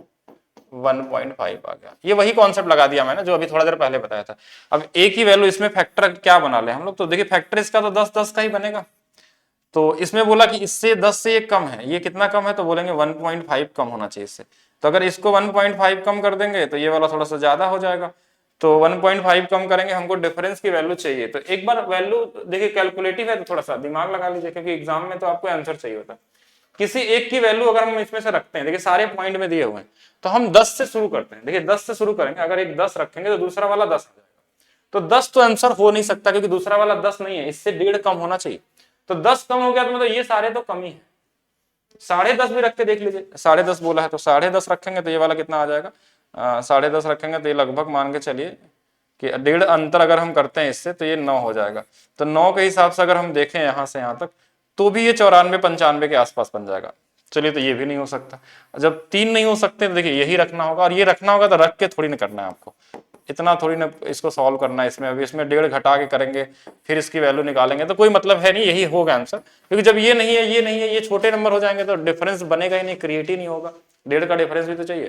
1.5 आ गया। ये वही कॉन्सेप्ट लगा दिया मैंने जो अभी थोड़ा देर पहले बताया था। अब ए की वैल्यू इसमें फैक्टर क्या बना ले हम लोग, तो देखिए फैक्टर इसका तो 10 10 का ही बनेगा। तो इसमें बोला कि इससे 10 से एक कम है, ये कितना कम है, तो बोलेंगे 1.5 कम होना चाहिए इससे। तो अगर इसको 1.5 कम कर देंगे तो ये वाला थोड़ा सा ज्यादा हो जाएगा, तो 1.5 कम करेंगे, हमको डिफरेंस की वैल्यू चाहिए। तो एक बार वैल्यू देखिए कैलकुलेटिव है तो थोड़ा सा दिमाग लगा लीजिए, क्योंकि एग्जाम में तो आपको आंसर चाहिए होता है। किसी एक की वैल्यू अगर हम इसमें से रखते हैं, देखिए सारे पॉइंट में दिए हुए हैं, तो हम 10 से शुरू करते हैं। देखिए 10 से शुरू करेंगे, अगर एक 10 रखेंगे तो दूसरा वाला 10 आ जाएगा, तो 10 तो आंसर हो नहीं सकता क्योंकि दूसरा वाला 10 नहीं है, इससे 1.5 कम होना चाहिए। तो 10 कम हो गया तो मतलब ये सारे तो कम ही है। 10.5 भी रख के देख लीजिए, 10.5 बोला है तो 10.5 रखेंगे तो ये वाला कितना आ जाएगा, 10.5 रखेंगे तो ये लगभग मान के चलिए कि 1.5 अंतर अगर हम करते हैं इससे तो ये 9 हो जाएगा। तो 9 के हिसाब से अगर हम देखें यहाँ से यहाँ तक तो भी ये 94 95 के आसपास बन जाएगा। चलिए तो ये भी नहीं हो सकता, जब 3 नहीं हो सकते तो देखिए यही रखना होगा, और ये रखना होगा तो रख के थोड़ी ना करना है आपको, इतना थोड़ी ना इसको सॉल्व करना है। इसमें अभी इसमें 1.5 घटा के करेंगे फिर इसकी वैल्यू निकालेंगे तो कोई मतलब है नहीं, यही होगा आंसर। क्योंकि जब ये नहीं है ये नहीं है, ये छोटे नंबर हो जाएंगे तो डिफरेंस बनेगा ही नहीं, क्रिएट ही नहीं होगा। 1.5 का डिफरेंस भी तो चाहिए,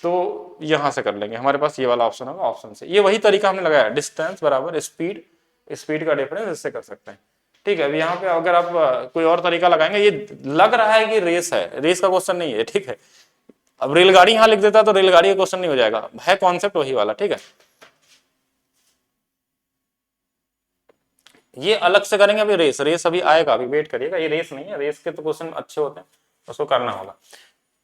तो यहां से कर लेंगे, हमारे पास ये वाला ऑप्शन होगा, ऑप्शन से। ये वही तरीका हमने लगाया, डिस्टेंस बराबर स्पीड, स्पीड का डिफरेंस इससे कर सकते हैं। ठीक है, अब यहाँ पे अगर आप कोई और तरीका लगाएंगे, ये लग रहा है कि रेस है, रेस का क्वेश्चन नहीं है, ठीक है। अब रेलगाड़ी यहां लिख देता तो रेलगाड़ी का क्वेश्चन नहीं हो जाएगा, है कॉन्सेप्ट वही वाला, ठीक है। ये अलग से करेंगे, अभी रेस, रेस अभी आएगा, अभी वेट करिएगा। ये रेस नहीं है, रेस के तो क्वेश्चन अच्छे होते हैं, उसको करना होगा।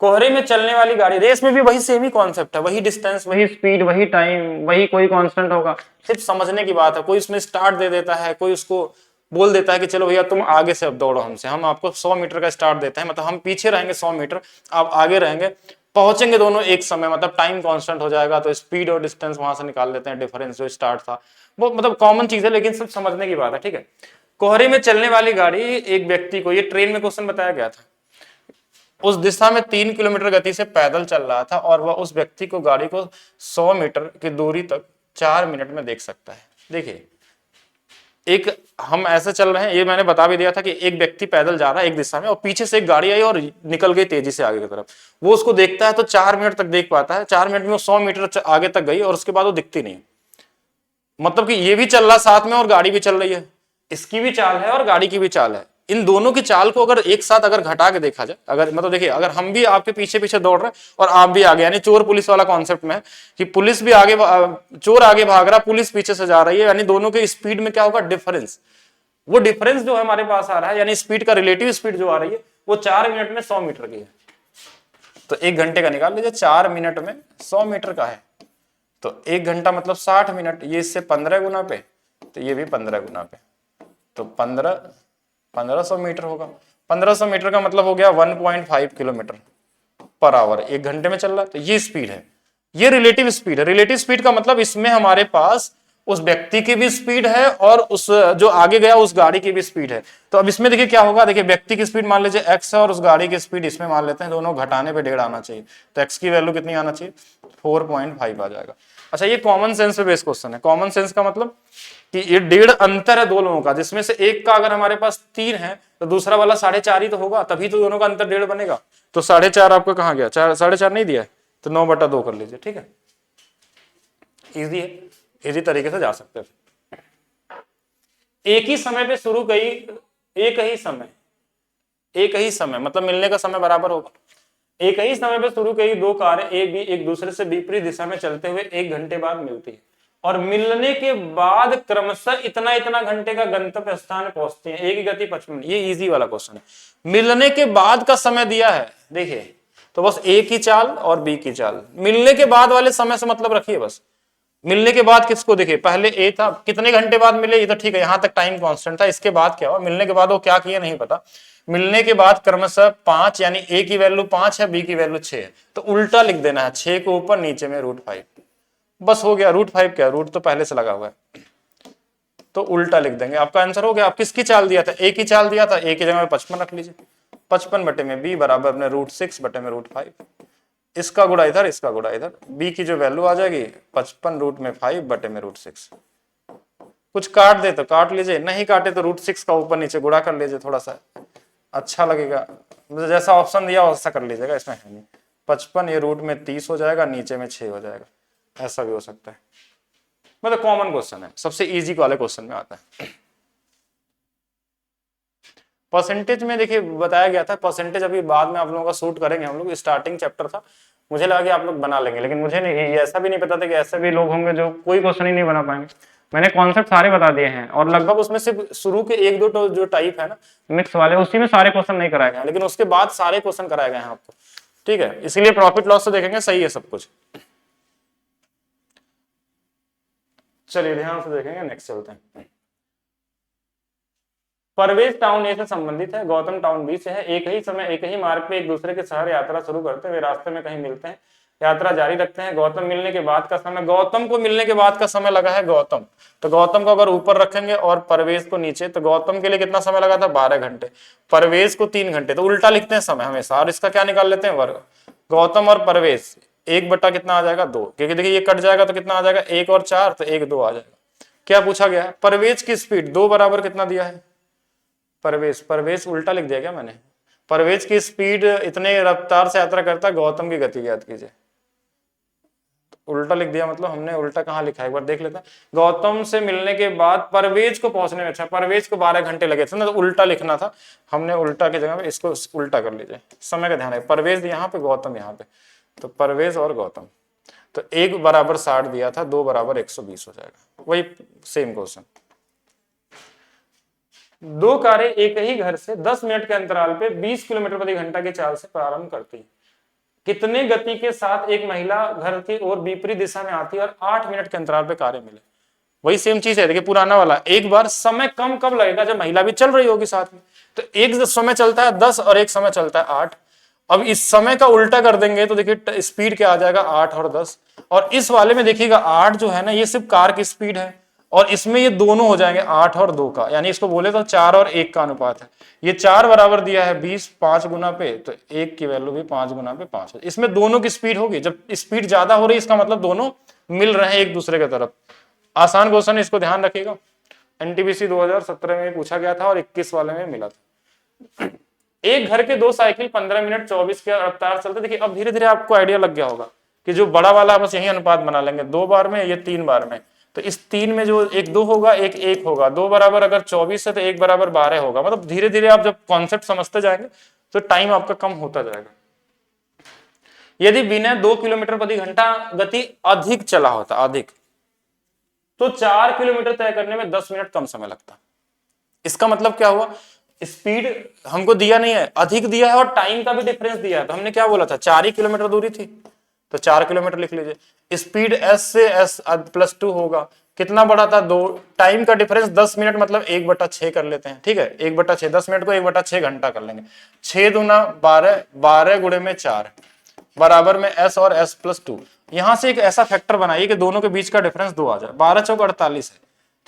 कोहरे में चलने वाली गाड़ी, रेस में भी वही सेम ही कॉन्सेप्ट है, वही डिस्टेंस, वही स्पीड, वही टाइम, वही कोई कांस्टेंट होगा, सिर्फ समझने की बात है। कोई इसमें स्टार्ट दे देता है, कोई उसको बोल देता है कि चलो भैया तुम आगे से अब दौड़ो हमसे, हम आपको 100 मीटर का स्टार्ट देते हैं, मतलब हम पीछे रहेंगे 100 मीटर, आप आगे रहेंगे, पहुंचेंगे दोनों एक समय, मतलब टाइम कांस्टेंट हो जाएगा, तो स्पीड और डिस्टेंस वहां से निकाल लेते हैं, डिफरेंस जो स्टार्ट था वो, मतलब कॉमन चीज है लेकिन सिर्फ समझने की बात है, ठीक है। कोहरे में चलने वाली गाड़ी एक व्यक्ति को, ये ट्रेन में क्वेश्चन बताया गया था, उस दिशा में 3 किलोमीटर गति से पैदल चल रहा था और वह उस व्यक्ति को गाड़ी को 100 मीटर की दूरी तक 4 मिनट में देख सकता है। देखिए एक हम ऐसे चल रहे हैं, ये मैंने बता भी दिया था कि एक व्यक्ति पैदल जा रहा है एक दिशा में और पीछे से एक गाड़ी आई और निकल गई तेजी से आगे की तरफ, वो उसको देखता है तो 4 मिनट तक देख पाता है। 4 मिनट में वो 100 मीटर आगे तक गई और उसके बाद वो दिखती नहीं, मतलब कि ये भी चल रहा साथ में और गाड़ी भी चल रही है, इसकी भी चाल है और गाड़ी की भी चाल है। इन दोनों की चाल को अगर एक साथ अगर घटा के देखा जाए, अगर मतलब देखिए अगर हम भी आपके पीछे पीछे दौड़ रहे हैं और आप भी आगे, यानी चोर पुलिस वाला कॉन्सेप्ट में है कि पुलिस भी आगे, चोर आगे भाग रहा, पुलिस पीछे से जा रही है, यानी दोनों के स्पीड में क्या होगा, डिफरेंस। वो डिफरेंस जो हमारे पास आ रहा है, यानी स्पीड का रिलेटिव स्पीड जो आ रही है वो 4 मिनट में 100 मीटर की है। तो 1 घंटे का निकाल लीजिए, 4 मिनट में 100 मीटर का है, तो 1 घंटा मतलब 60 मिनट, ये इससे 15 गुना पे, तो ये भी 15 गुना पे, तो 1500 मीटर होगा। 1500 मीटर का मतलब हो गया 1.5 किलोमीटर पर आवर, 1 घंटे में चल रहा है। तो ये स्पीड है, ये रिलेटिव स्पीड है। रिलेटिव स्पीड का मतलब इसमें हमारे पास उस व्यक्ति की भी स्पीड है और उस जो आगे गया उस गाड़ी की भी स्पीड है। तो अब इसमें देखिए क्या होगा, देखिए व्यक्ति की स्पीड मान लीजिए x है और उस गाड़ी की स्पीड इसमें मान लेते हैं, दोनों घटाने पे 1.5 आना चाहिए। तो x की वैल्यू कितनी आना चाहिए, 4.5 आ जाएगा। अच्छा, ये कॉमन सेंस पे बेस्ड क्वेश्चन है। कॉमन सेंस का मतलब कि ये 1.5 अंतर है दो लोगों का, जिसमें से एक का अगर हमारे पास 3 है तो दूसरा वाला 4.5 ही तो होगा, तभी तो दोनों का अंतर 1.5 बनेगा। तो 4.5 आपका कहाँ गया, 4.5 नहीं दिया है तो 9/2 कर लीजिए, ठीक है। इजी है, इजी तरीके से जा सकते हैं। एक ही समय पे शुरू कई, एक ही समय मतलब मिलने का समय बराबर होगा। एक ही समय पे शुरू कई दो कारें ए बी एक दूसरे से विपरीत दिशा में चलते हुए 1 घंटे बाद मिलती है और मिलने के बाद क्रमशः इतना इतना घंटे का गंतव्य स्थान पहुंचती हैं। एक ही गति 55 मिनट। ये इजी वाला क्वेश्चन है। मिलने के बाद का समय दिया है, देखिए तो बस ए की चाल और बी की चाल, मिलने के बाद वाले समय से मतलब रखिए बस। मिलने के बाद किसको, देखिए पहले ए था, कितने घंटे बाद मिले ये तो ठीक है, यहां तक टाइम कांस्टेंट था। इसके बाद क्या हुआ, मिलने के बाद वो क्या किया नहीं पता। मिलने के बाद क्रमशः 5, यानी ए की वैल्यू 5 है, बी की वैल्यू 6 है, तो उल्टा लिख देना है, 6 को ऊपर नीचे में √5। बस हो गया। √5 क्या, रूट तो पहले से लगा हुआ है तो उल्टा लिख देंगे, आपका आंसर हो गया। आप किसकी चाल दिया था, ए की चाल दिया था, ए की जगह में 55 रख लीजिए। 55/b बराबर अपने √6/√5। इसका गुणा इधर, इसका गुणा इधर, b की जो वैल्यू आ जाएगी 55√5/√6। कुछ काट दे तो काट लीजिए, नहीं काटे तो √6 का ऊपर नीचे गुणा कर लीजिए, थोड़ा सा अच्छा लगेगा। जैसा ऑप्शन दिया वैसा कर लीजिएगा, इसमें है नहीं। 55 ये रूट में 30 हो जाएगा, नीचे में 6 हो जाएगा, ऐसा भी हो सकता है। मतलब कॉमन क्वेश्चन है, सबसे इजी वाले क्वेश्चन में आता है। परसेंटेज में देखिए बताया गया था, परसेंटेज अभी बाद में आप लोगों का शूट करेंगे हम लोग, स्टार्टिंग चैप्टर था, मुझे लगा कि आप लोग बना लेंगे, लेकिन मुझे नहीं, ऐसा भी नहीं पता था कि ऐसे भी लोग होंगे जो कोई क्वेश्चन ही नहीं बना पाएंगे। मैंने कॉन्सेप्ट सारे बता दिए हैं और लगभग उसमें सिर्फ शुरू के 1-2 जो टाइप है ना मिक्स वाले, उसी में सारे क्वेश्चन नहीं कराए गए, लेकिन उसके बाद सारे क्वेश्चन कराए गए हैं आपको, ठीक है। इसीलिए प्रॉफिट लॉस से देखेंगे, सही है सब कुछ। चलिए ध्यान से देखेंगे, नेक्स्ट चलते हैं। परवेज टाउन ए से संबंधित है, गौतम टाउन बी से है। एक ही समय एक ही मार्ग पे एक दूसरे के शहर यात्रा शुरू करते हैं, वे रास्ते में कहीं मिलते हैं, यात्रा जारी रखते हैं। गौतम मिलने के बाद का समय, गौतम को मिलने के बाद का समय लगा है गौतम, तो गौतम को अगर ऊपर रखेंगे और परवेज को नीचे, तो गौतम के लिए कितना समय लगा था, 12 घंटे, परवेज को 3 घंटे, तो उल्टा लिखते हैं समय हमेशा, और इसका क्या निकाल लेते हैं, वर्ग। गौतम और परवेज 1 कितना आ जाएगा, 2, क्योंकि देखिए ये कट जाएगा तो कितना आ जाएगा, 1 और 4, तो 1 2 आ जाएगा। क्या पूछा गया है, परवेज की स्पीड 2 बराबर कितना दिया है, परवेज उल्टा लिख दिया क्या मैंने, परवेज की स्पीड इतने रफ्तार से यात्रा करता है, गौतम की गति ज्ञात कीजिए। उल्टा लिख दिया, मतलब हमने उल्टा कहाँ लिखा है एक बार देख लेते हैं। गौतम से मिलने के बाद परवेज को पहुंचने में, अच्छा परवेज को 12 घंटे लगे थे ना, तो उल्टा लिखना था, हमने उल्टा की जगह पे इसको उल्टा कर लीजिए, समय का ध्यान है। परवेज यहाँ पे, गौतम यहाँ पे, तो परवेज और गौतम, तो 1 बराबर 60 दिया था, 2 बराबर 120 हो जाएगा, वही सेम क्वेश्चन। 2 कारें एक ही घर से 10 मिनट के अंतराल पे 20 किलोमीटर प्रति घंटा की चाल से प्रारंभ करती है। कितने गति के साथ एक महिला घर की ओर विपरीत दिशा में आती है और 8 मिनट के अंतराल पे कारें मिले। वही सेम चीज है, देखिए पुराना वाला, एक बार समय कम कब लगेगा, जब महिला भी चल रही होगी साथ में। तो एक समय चलता है 10 और एक समय चलता है 8। अब इस समय का उल्टा कर देंगे तो देखिए स्पीड क्या आ जाएगा, 8 और 10। और इस वाले में देखिएगा 8 जो है ना, ये सिर्फ कार की स्पीड है, और इसमें ये दोनों हो जाएंगे 8 और 2 का, यानी इसको बोले तो 4 और 1 का अनुपात है। ये 4 बराबर दिया है 20, 5 गुना पे, तो 1 की वैल्यू भी 5 गुना पे 5 है। इसमें दोनों की स्पीड होगी, जब स्पीड ज्यादा हो रही है इसका मतलब दोनों मिल रहे हैं एक दूसरे की तरफ। आसान क्वेश्चन, इसको ध्यान रखिएगा, एनटीपीसी 2017 में पूछा गया था और 21 वाले में मिला था। एक घर के 2 साइकिल 15 मिनट 24 के रफ्तार चलते। देखिए अब धीरे धीरे आपको आइडिया लग गया होगा कि जो बड़ा वाला बस यही अनुपात बना लेंगे, 2 बार में, ये 3 बार में, तो इस 3 में जो एक 2 होगा, एक 1 होगा, 2 बराबर अगर 24 है तो 1 बराबर 12 होगा। मतलब धीरे धीरे आप जब कॉन्सेप्ट समझते जाएंगे तो टाइम आपका कम होता जाएगा। यदि विनय 2 किलोमीटर प्रति घंटा गति अधिक चला होता, अधिक, तो 4 किलोमीटर तय करने में 10 मिनट कम समय लगता। इसका मतलब क्या हुआ, स्पीड हमको दिया नहीं है, अधिक दिया है और टाइम का भी डिफरेंस दिया है, तो हमने क्या बोला था, 4 ही किलोमीटर दूरी थी, तो 4 किलोमीटर लिख लीजिए। स्पीड s से s +2 होगा, कितना बड़ा था, 2, टाइम का डिफरेंस 10 मिनट, मतलब 1/6 कर लेते हैं, ठीक है, 1/6, 10 मिनट को 1/6 घंटा कर लेंगे। 6 दूना 12, 12 गुणे में 4 बराबर में s और s +2। यहां से एक ऐसा फैक्टर बनाइए कि दोनों के बीच का डिफरेंस 2 आ जाए। 12 चौक 48 है,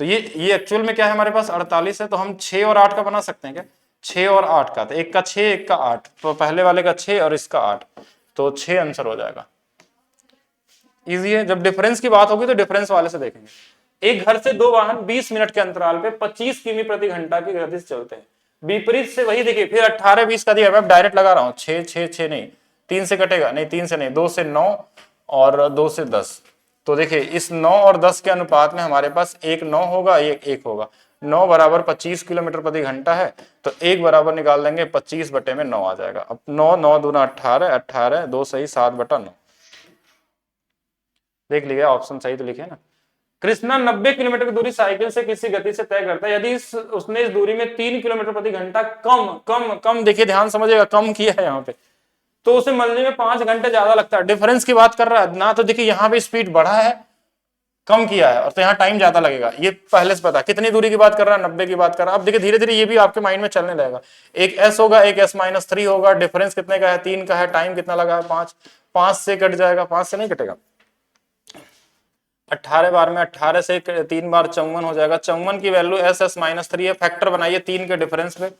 तो ये एक्चुअल में क्या है हमारे पास 48 है, तो हम 6 और 8 का बना सकते हैं क्या? 6 और 8 का, तो एक का 6 एक का 8, तो पहले वाले का 6 और इसका 8, तो 6 आंसर हो जाएगा। इजी है। जब डिफरेंस की बात होगी तो डिफरेंस वाले से देखेंगे। एक घर से दो वाहन 20 मिनट के अंतराल पे 25 किमी प्रति घंटा की गति से चलते हैं। विपरीत से वही देखिए, फिर 18 20 का दिया, मैं डायरेक्ट लगा रहा हूं। 6 6 6 नहीं, 3 से कटेगा नहीं, 3 से नहीं, 2 से 9 और 2 से 10। तो देखिए इस 9 और 10 के अनुपात में हमारे पास एक 9 होगा, एक होगा। 9 बराबर 25 किलोमीटर प्रति घंटा है, तो एक बराबर निकाल देंगे 25 बटे में 9 आ जाएगा। अब 9 9 दूना 18, 18 2 सही 7 बटा 9। देख लीजिए ऑप्शन सही तो लिखे ना। कृष्णा 90 किलोमीटर की दूरी साइकिल से किसी गति से तय करता है, यदि उसने इस दूरी में 3 किलोमीटर प्रति घंटा कम कम कम, देखिए ध्यान समझिएगा, कम किया है यहाँ पे, तो उसे मिलने में 5 घंटे ज्यादा लगता है। डिफरेंस की बात कर रहा है ना, तो देखिए यहाँ पे स्पीड बढ़ा है, कम किया है, और तो यहाँ टाइम ज्यादा लगेगा। ये पहले से पता कितनी दूरी की बात कर रहा है, 90 की बात कर रहा है। अब देखिए धीरे धीरे ये भी आपके माइंड में चलने लगेगा। एक एस होगा, एक S-3 होगा, डिफरेंस कितने का है? 3 का है, टाइम कितना लगा है? 5, 5 से कट जाएगा, 5 से नहीं कटेगा। 18 बार में 18 से 3 बार 54 हो जाएगा। 54 की वैल्यू S-3 है, फैक्टर बनाइए 3 के डिफरेंस पे,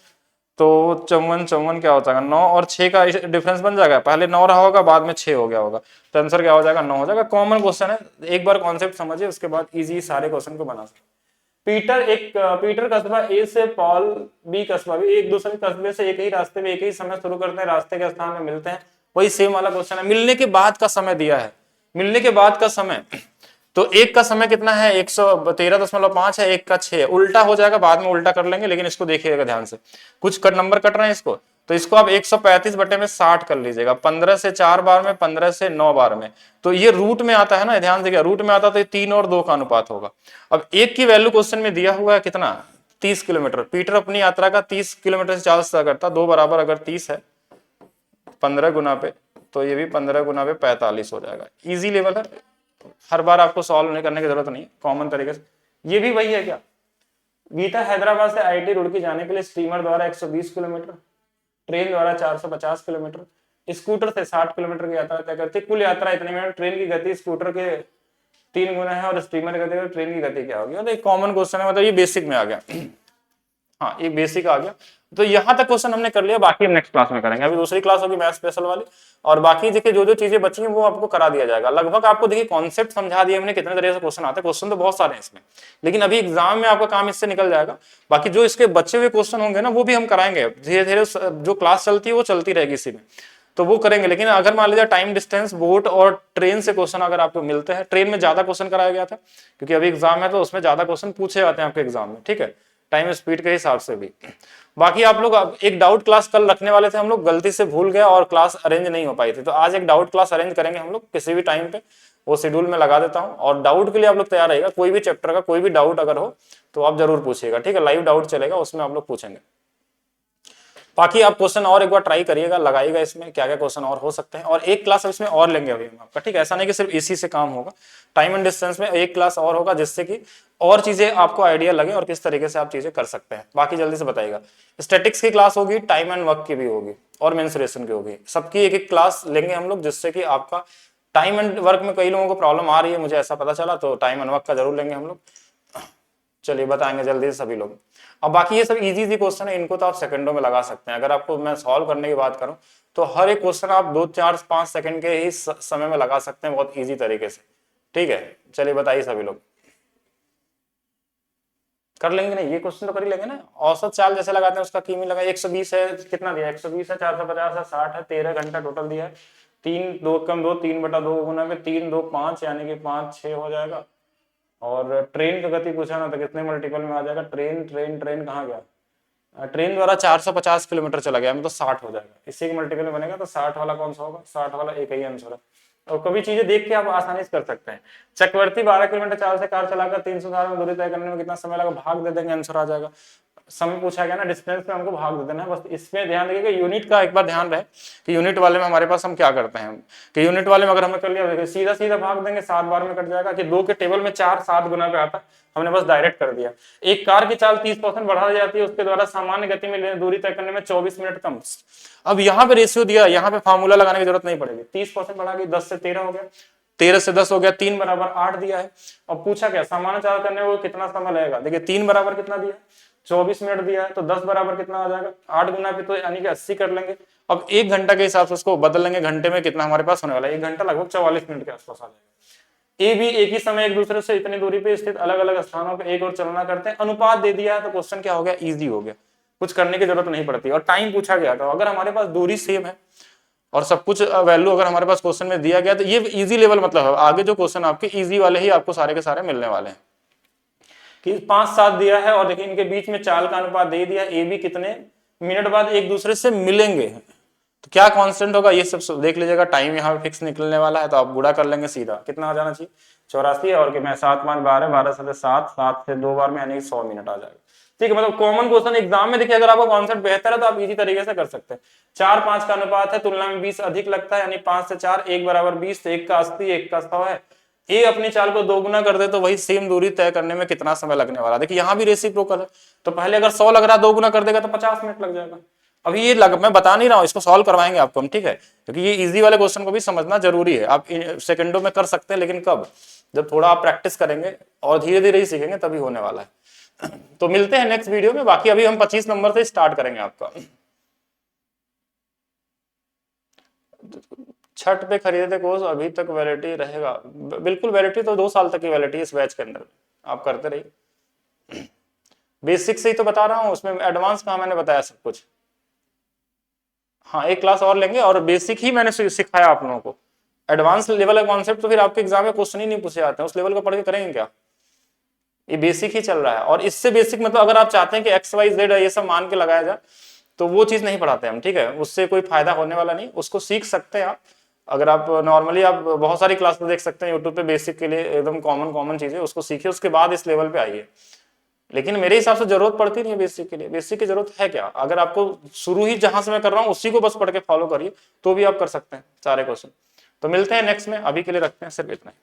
तो 54 क्या हो जाएगा? 9 और 6 का डिफरेंस बन जाएगा। पहले 9 रहा होगा, बाद में 6 हो गया होगा, तो आंसर क्या हो जाएगा? 9 हो जाएगा। कॉमन क्वेश्चन है, एक बार कॉन्सेप्ट समझिए, उसके बाद इजी सारे क्वेश्चन को बना सकते। पीटर कस्बा ए से पॉल बी कस्बा बी एक दूसरे कस्बे से एक ही रास्ते में एक ही समय शुरू करते हैं, रास्ते के स्थान में मिलते हैं। वही सेम वाला क्वेश्चन है। मिलने के बाद का समय दिया है, मिलने के बाद का समय, तो एक का समय कितना है? 113.5 है, एक का 6 है। उल्टा हो जाएगा, बाद में उल्टा कर लेंगे, लेकिन इसको देखिएगा ध्यान से, कुछ नंबर कट रहे हैं इसको, तो इसको आप 135 बटे में 60 कर लीजिएगा। 15 से 4 बार में, 15 से 9 बार में, तो ये रूट में आता है ना, ध्यान देखिए, रूट में आता तो ये 3 और 2 का अनुपात होगा। अब एक की वैल्यू क्वेश्चन में दिया हुआ है कितना? 30 किलोमीटर। पीटर अपनी यात्रा का 30 किलोमीटर से 40 करता, 2 बराबर अगर 30 है 15 गुना पे, तो ये भी 15 गुना पे 45 हो जाएगा। इजी लेवल है, हर बार आपको सॉल्व नहीं करने की जरूरत नहीं, कॉमन तरीके से। ये भी वही है क्या? गीता हैदराबाद से IIT रुड़की जाने के लिए स्टीमर द्वारा 120 किलोमीटर, ट्रेन द्वारा 450 किलोमीटर, स्कूटर से 60 किलोमीटर की यात्रा तय करती है। कुल यात्रा इतने में ट्रेन की गति स्कूटर के 3 गुना है, और स्टीमर की गति, ट्रेन की गति क्या होगी? मतलब कॉमन क्वेश्चन है, मतलब ये बेसिक में आ गया। हाँ, ये बेसिक आ गया। तो यहां तक क्वेश्चन हमने कर लिया, बाकी हम नेक्स्ट क्लास में करेंगे। अभी दूसरी क्लास होगी मैथ स्पेशल वाली, और बाकी देखिए जो जो चीजें बची हैं वो आपको करा दिया जाएगा। लगभग आपको देखिए कॉन्सेप्ट समझा दिया हमने, कितने तरीके से क्वेश्चन आते हैं। क्वेश्चन तो बहुत सारे हैं इसमें, लेकिन अभी एग्जाम में आपका काम इससे निकल जाएगा। बाकी जो इसके बचे हुए क्वेश्चन होंगे ना, वो भी हम कराएंगे धीरे धीरे। जो क्लास चलती है वो चलती रहेगी इसी में, तो वो करेंगे। लेकिन अगर मान लीजिए टाइम डिस्टेंस, बोट और ट्रेन से क्वेश्चन अगर आपको मिलते हैं, ट्रेन में ज्यादा क्वेश्चन कराया गया था क्योंकि अभी एग्जाम है, तो उसमें ज्यादा क्वेश्चन पूछे जाते हैं आपके एग्जाम में, ठीक है, टाइम स्पीड के हिसाब से भी। बाकी आप लोग, एक डाउट क्लास कल रखने वाले थे हम लोग, गलती से भूल गए और क्लास अरेंज नहीं हो पाई थी, तो आज एक डाउट क्लास अरेंज करेंगे हम लोग किसी भी टाइम पे, वो शेड्यूल में लगा देता हूं। और डाउट के लिए आप लोग तैयार रहेगा, कोई भी चैप्टर का कोई भी डाउट अगर हो तो आप जरूर पूछिएगा, ठीक है। लाइव डाउट चलेगा, उसमें आप लोग पूछेंगे। बाकी आप क्वेश्चन और एक बार ट्राई करिएगा, लगाइएगा इसमें क्या क्या क्वेश्चन और हो सकते हैं। और एक क्लास इसमें और लेंगे अभी हम आपका, ठीक है। ऐसा नहीं कि सिर्फ इसी से काम होगा, टाइम एंड डिस्टेंस में एक क्लास और होगा, जिससे कि और चीजें आपको आइडिया लगे और किस तरीके से आप चीजें कर सकते हैं। बाकी जल्दी से बताइएगा। स्टैटिक्स की क्लास होगी, टाइम एंड वर्क की भी होगी, और मेंसुरेशन की होगी। सबकी एक एक क्लास लेंगे हम लोग, जिससे कि आपका टाइम एंड वर्क में कई लोगों को प्रॉब्लम आ रही है, मुझे ऐसा पता चला, तो टाइम एंड वर्क का जरूर लेंगे हम लोग। चलिए बताएंगे जल्दी से सभी लोग। अब बाकी ये सब इजी क्वेश्चन है, इनको तो आप सेकंडों में लगा सकते हैं। अगर आपको मैं सॉल्व करने की बात करूं तो हर एक क्वेश्चन आप 2 4 5 सेकंड के ही समय में लगा सकते हैं, बहुत इजी तरीके से, ठीक है। चलिए बताइए सभी लोग, कर लेंगे नहीं? ये क्वेश्चन तो कर ही लेंगे ना। औसत चाल जैसे लगाते हैं उसका कीमी लगा, 120 है, कितना दिया? 120 है, 450 है, 60 है, 13 घंटा टोटल दिया है। 3 2 कम 2, 3 बटा 2 गुना में 3 2 5, यानी कि 5 6 हो जाएगा। और ट्रेन की गति पूछा ना, तो कितने मल्टीपल में आ जाएगा? ट्रेन कहाँ गया? ट्रेन द्वारा 450 किलोमीटर चला गया, मतलब 60 हो जाएगा। इसी के मल्टीपल में बनेगा, तो 60 वाला कौन सा होगा? 60 वाला एक ही आंसर है। और कभी चीजें देख के आप आसानी से कर सकते हैं। चक्रवर्ती 12 किलोमीटर चाल से कार चलाकर 300 में दूरी तय करने में कितना समय लगा? भाग दे देंगे, आंसर आ जाएगा। समय पूछा गया ना, डिस्टेंस में हमको भाग दे देना है बस। इसमें ध्यान रखिएगा, यूनिट का एक बार ध्यान रहे कि यूनिट वाले में हमारे पास हम क्या करते हैं कि यूनिट वाले में अगर हमने कर लिया, सीधा सीधा भाग देंगे, 7 बार में कट जाएगा। कि 2 के टेबल में 4 7 गुना पे आता, हमने बस डायरेक्ट कर दिया। एक कार की चाल 30% बढ़ा दी जाती है, उसके द्वारा सामान्य गति में दूरी तय करने में 24 मिनट कम। अब यहाँ पे रेशियो दिया, यहाँ पे फार्मूला लगाने की जरूरत नहीं पड़ेगी। 30% बढ़ा गई, 10 से 13 हो गया, 13 से 10 हो गया, 3 बराबर 8 दिया है। अब पूछा क्या, सामान्य चाल करने को कितना समय लगेगा। देखिए 3 बराबर कितना दिया, 24 मिनट दिया है, तो 10 बराबर कितना आ जाएगा, 8 गुना पे तो यानी कि 80 कर लेंगे। अब 1 घंटा के हिसाब से उसको बदल लेंगे, घंटे में कितना हमारे पास होने वाला है, 1 घंटा लगभग 44 मिनट के आसपास आ जाएगा। ए भी एक ही समय एक दूसरे से इतनी दूरी पे स्थित अलग अलग स्थानों पर एक और चलना करते हैं। अनुपात दे दिया है तो क्वेश्चन क्या हो गया, इजी हो गया, कुछ करने की जरूरत नहीं पड़ती। और टाइम पूछा गया था, अगर हमारे पास दूरी सेम है और सब कुछ वैल्यू अगर हमारे पास क्वेश्चन में दिया गया, तो ये इजी लेवल मतलब है आगे जो क्वेश्चन आपके इजी वाले ही आपको सारे के सारे मिलने वाले हैं। कि 5-7 दिया है और देखिए इनके बीच में चाल का अनुपात दे दिया, ए बी कितने मिनट बाद एक दूसरे से मिलेंगे, तो क्या कांस्टेंट होगा ये सब देख लीजिएगा। टाइम यहाँ पे फिक्स निकलने वाला है तो आप गुणा कर लेंगे सीधा, कितना आ जाना चाहिए 84, और कि मैं 7 5 12, 12 से 7, 7 से 2 बार में यानी 100 मिनट आ जाएगा। ठीक है, मतलब कॉमन क्वेश्चन एग्जाम में देखिए अगर आपका कॉन्सेप्ट बेहतर है तो आप इजी तरीके से कर सकते हैं। 4-5 का अनुपात है, तुलना में 20 अधिक लगता है, यानी 5 से 4, 1 बराबर 20, 1 का 80, 1 का 100 है। ए अपनी चाल को 2 गुना कर दे तो वही सेम दूरी तय करने में कितना समय लगने वाला है। देखिए यहाँ भी रेसिप्रोकल है, तो पहले अगर 100 लग रहा है 2 गुना कर देगा तो 50 मिनट लग जाएगा। अभी ये मैं बता नहीं रहा हूँ, इसको सॉल्व करवाएंगे आपको हम, ठीक है, क्योंकि ये इजी वाले क्वेश्चन को भी समझना जरूरी है। आप सेकंडों में कर सकते हैं, लेकिन कब, जब थोड़ा आप प्रैक्टिस करेंगे और धीरे धीरे ही सीखेंगे तभी होने वाला है। तो मिलते हैं नेक्स्ट वीडियो में, बाकी अभी हम 25 नंबर से स्टार्ट करेंगे आपका। छठ पे खरीदे थे कोर्स, अभी तक वैलिडिटी रहेगा। बिल्कुल वैलिडिटी तो 2 साल तक की वैलिडिटी इस बैच के अंदर, आप करते रहिए। बेसिक से ही तो बता रहा हूँ, उसमें एडवांस कहाँ मैंने बताया सब कुछ। हाँ, एक क्लास और लेंगे और बेसिक ही मैंने सिखाया आप लोगों को। एडवांस लेवल का कॉन्सेप्ट तो फिर आपके एग्जाम में क्वेश्चन ही नहीं पूछे जाते हैं, उस लेवल का पढ़ के करेंगे क्या। ये बेसिक ही चल रहा है, और इससे बेसिक मतलब अगर आप चाहते हैं कि एक्स वाई जेड ये सब मान के लगाया जाए तो वो चीज नहीं पढ़ाते हम, ठीक है, उससे कोई फायदा होने वाला नहीं। उसको सीख सकते हैं आप, अगर आप नॉर्मली आप बहुत सारी क्लासेस देख सकते हैं यूट्यूब पे बेसिक के लिए, एकदम कॉमन चीजें, उसको सीखिए, उसके बाद इस लेवल पे आइए। लेकिन मेरे हिसाब से जरूरत पड़ती नहीं है बेसिक के लिए। बेसिक की जरूरत है क्या, अगर आपको शुरू ही जहां से मैं कर रहा हूँ उसी को बस पढ़ के फॉलो करिए तो भी आप कर सकते हैं सारे क्वेश्चन। तो मिलते हैं नेक्स्ट में, अभी के लिए रखते हैं सिर्फ इतना ही।